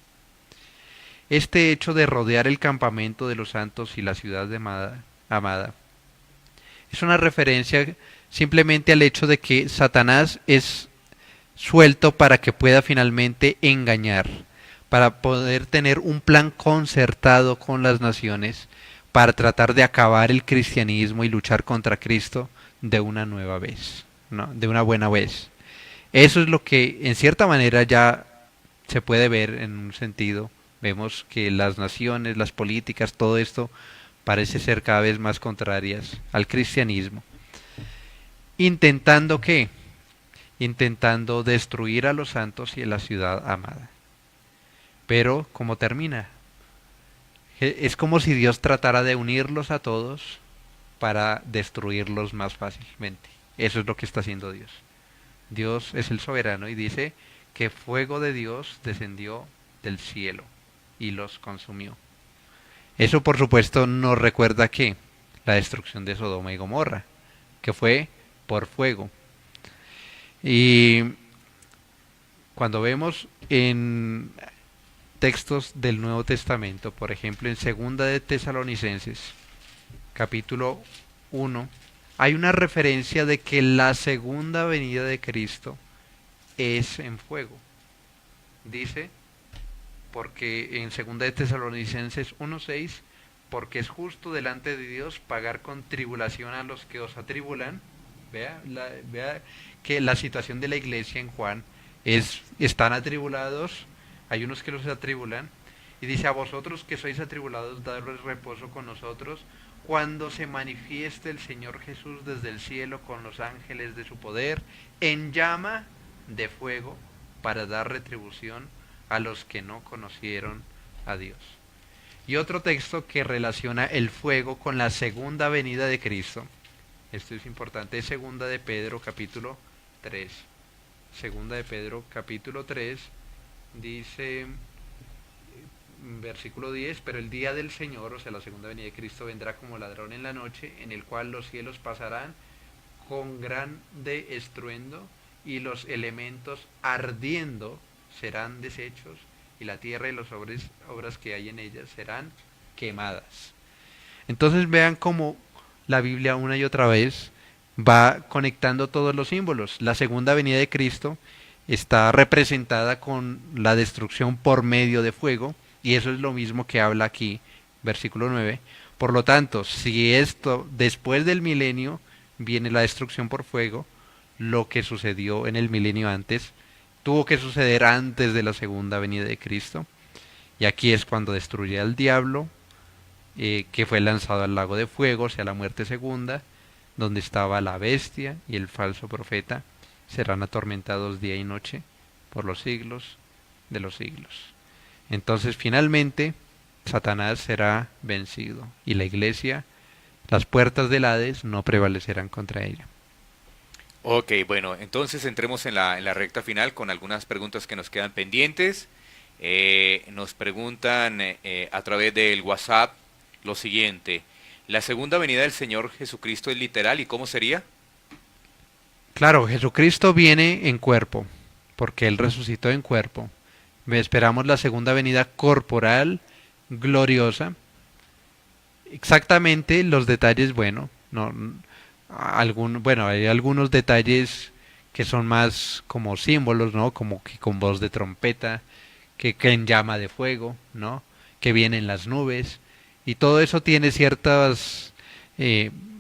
Este hecho de rodear el campamento de los santos y la ciudad amada es una referencia simplemente al hecho de que Satanás es suelto para que pueda finalmente engañar, para poder tener un plan concertado con las naciones, para tratar de acabar el cristianismo y luchar contra Cristo de una nueva vez, ¿no? De una buena vez. Eso es lo que en cierta manera ya se puede ver en un sentido. Vemos que las naciones, las políticas, todo esto parece ser cada vez más contrarias al cristianismo. ¿Intentando qué? Intentando destruir a los santos y a la ciudad amada. Pero, ¿cómo termina? Es como si Dios tratara de unirlos a todos para destruirlos más fácilmente. Eso es lo que está haciendo Dios. Dios es el soberano y dice que fuego de Dios descendió del cielo y los consumió. Eso por supuesto nos recuerda que la destrucción de Sodoma y Gomorra, que fue por fuego. Y cuando vemos en textos del Nuevo Testamento, por ejemplo en Segunda de Tesalonicenses, capítulo 1, hay una referencia de que la segunda venida de Cristo es en fuego. Dice, porque en Segunda de Tesalonicenses 1:6, porque es justo delante de Dios pagar con tribulación a los que os atribulan. Vea que la situación de la iglesia en Juan están atribulados, hay unos que los atribulan, y dice, a vosotros que sois atribulados, dadles reposo con nosotros, cuando se manifieste el Señor Jesús desde el cielo con los ángeles de su poder, en llama de fuego, para dar retribución a los que no conocieron a Dios. Y otro texto que relaciona el fuego con la segunda venida de Cristo, esto es importante, es Segunda de Pedro capítulo 3. Segunda de Pedro capítulo 3 dice, versículo 10, pero el día del Señor, o sea la segunda venida de Cristo, vendrá como ladrón en la noche, en el cual los cielos pasarán con grande estruendo y los elementos ardiendo serán deshechos y la tierra y las obras que hay en ella serán quemadas. Entonces vean cómo la Biblia una y otra vez va conectando todos los símbolos. La segunda venida de Cristo está representada con la destrucción por medio de fuego, y eso es lo mismo que habla aquí, versículo 9. Por lo tanto, si esto después del milenio viene la destrucción por fuego, lo que sucedió en el milenio antes tuvo que suceder antes de la segunda venida de Cristo. Y aquí es cuando destruye al diablo, que fue lanzado al lago de fuego, o sea, la muerte segunda, donde estaba la bestia y el falso profeta, serán atormentados día y noche por los siglos de los siglos. Entonces, finalmente, Satanás será vencido y la iglesia, las puertas del Hades no prevalecerán contra ella. Ok, bueno, entonces entremos en la recta final con algunas preguntas que nos quedan pendientes. Nos preguntan a través del WhatsApp lo siguiente: ¿la segunda venida del Señor Jesucristo es literal y cómo sería? Claro, Jesucristo viene en cuerpo, porque Él resucitó en cuerpo. Esperamos la segunda venida corporal, gloriosa. Exactamente los detalles, bueno, no, hay algunos detalles que son más como símbolos, ¿no? Como que con voz de trompeta, que en llama de fuego, ¿no? Que vienen las nubes, y todo eso tiene ciertas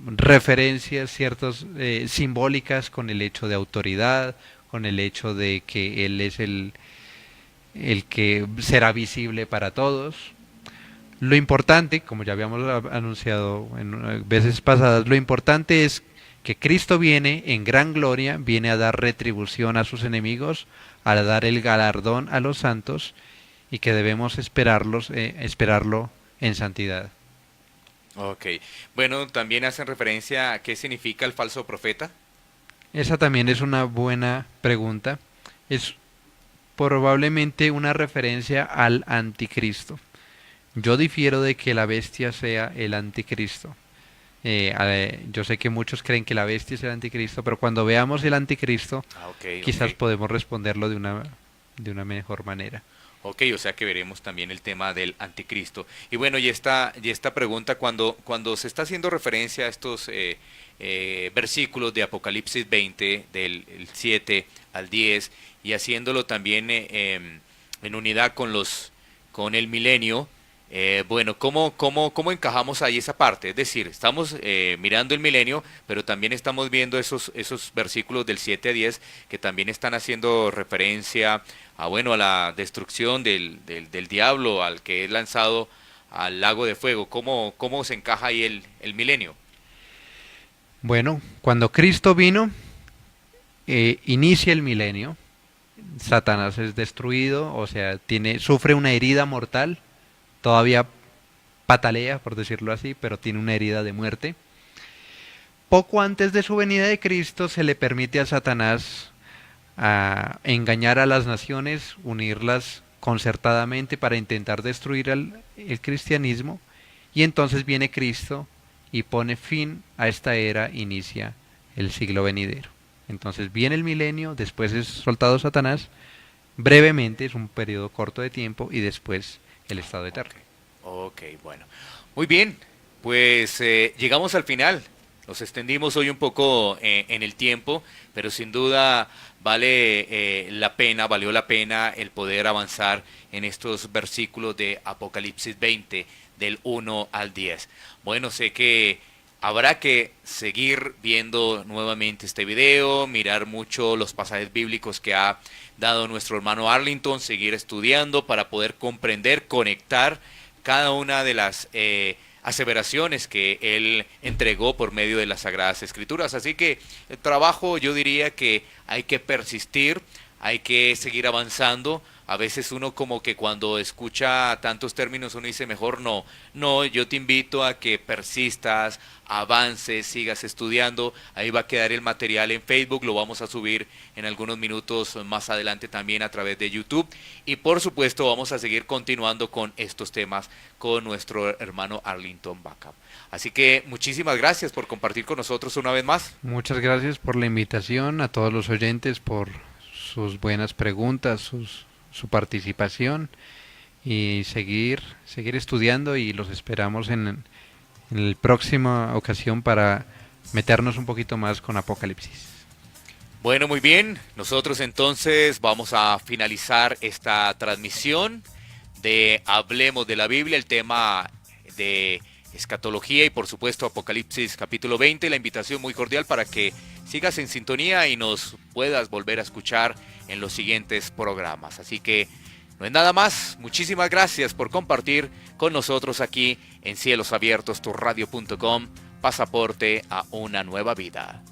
referencias, ciertas simbólicas con el hecho de autoridad, con el hecho de que Él es el que será visible para todos. Lo importante, como ya habíamos anunciado en veces pasadas, lo importante es que Cristo viene en gran gloria, viene a dar retribución a sus enemigos, a dar el galardón a los santos, y que debemos esperarlo en santidad. Ok, bueno, también hacen referencia a qué significa el falso profeta. Esa también es una buena pregunta. Es probablemente una referencia al anticristo. Yo difiero de que la bestia sea el anticristo. Yo sé que muchos creen que la bestia es el anticristo, pero cuando veamos el anticristo, quizás podemos responderlo de una mejor manera. Ok, o sea que veremos también el tema del anticristo. Y bueno, y esta pregunta, cuando se está haciendo referencia a estos versículos de Apocalipsis 20, del el 7 al 10, y haciéndolo también en unidad con el milenio, bueno, ¿cómo encajamos ahí esa parte? Es decir, estamos mirando el milenio, pero también estamos viendo esos versículos del 7 a 10 que también están haciendo referencia bueno, a la destrucción del diablo, al que es lanzado al lago de fuego. ¿Cómo se encaja ahí el milenio? Bueno, cuando Cristo vino, inicia el milenio. Satanás es destruido, o sea, sufre una herida mortal, todavía patalea, por decirlo así, pero tiene una herida de muerte. Poco antes de su venida de Cristo se le permite a Satanás engañar a las naciones, unirlas concertadamente para intentar destruir el cristianismo, y entonces viene Cristo y pone fin a esta era, inicia el siglo venidero. Entonces viene el milenio, después es soltado Satanás, brevemente, es un periodo corto de tiempo, y después el estado eterno. Ok, bueno. Muy bien, pues llegamos al final. Nos extendimos hoy un poco en el tiempo, pero sin duda valió la pena el poder avanzar en estos versículos de Apocalipsis 20, del 1 al 10. Bueno, sé que habrá que seguir viendo nuevamente este video, mirar mucho los pasajes bíblicos que ha dado nuestro hermano Arlington, seguir estudiando para poder comprender, conectar cada una de las aseveraciones que él entregó por medio de las Sagradas Escrituras. Así que el trabajo, yo diría que hay que persistir, hay que seguir avanzando. A veces uno como que cuando escucha tantos términos uno dice mejor no. No, yo te invito a que persistas, avances, sigas estudiando. Ahí va a quedar el material en Facebook, lo vamos a subir en algunos minutos más adelante también a través de YouTube. Y por supuesto vamos a seguir continuando con estos temas con nuestro hermano Arlington Backup. Así que muchísimas gracias por compartir con nosotros una vez más. Muchas gracias por la invitación, a todos los oyentes por sus buenas preguntas, su participación, y seguir estudiando, y los esperamos en la próxima ocasión para meternos un poquito más con Apocalipsis. Bueno, muy bien. Nosotros entonces vamos a finalizar esta transmisión de Hablemos de la Biblia, el tema de escatología y por supuesto Apocalipsis capítulo 20. La invitación muy cordial para que sigas en sintonía y nos puedas volver a escuchar en los siguientes programas. Así que no es nada más. Muchísimas gracias por compartir con nosotros aquí en Cielos Abiertos, tu radio.com, pasaporte a una nueva vida.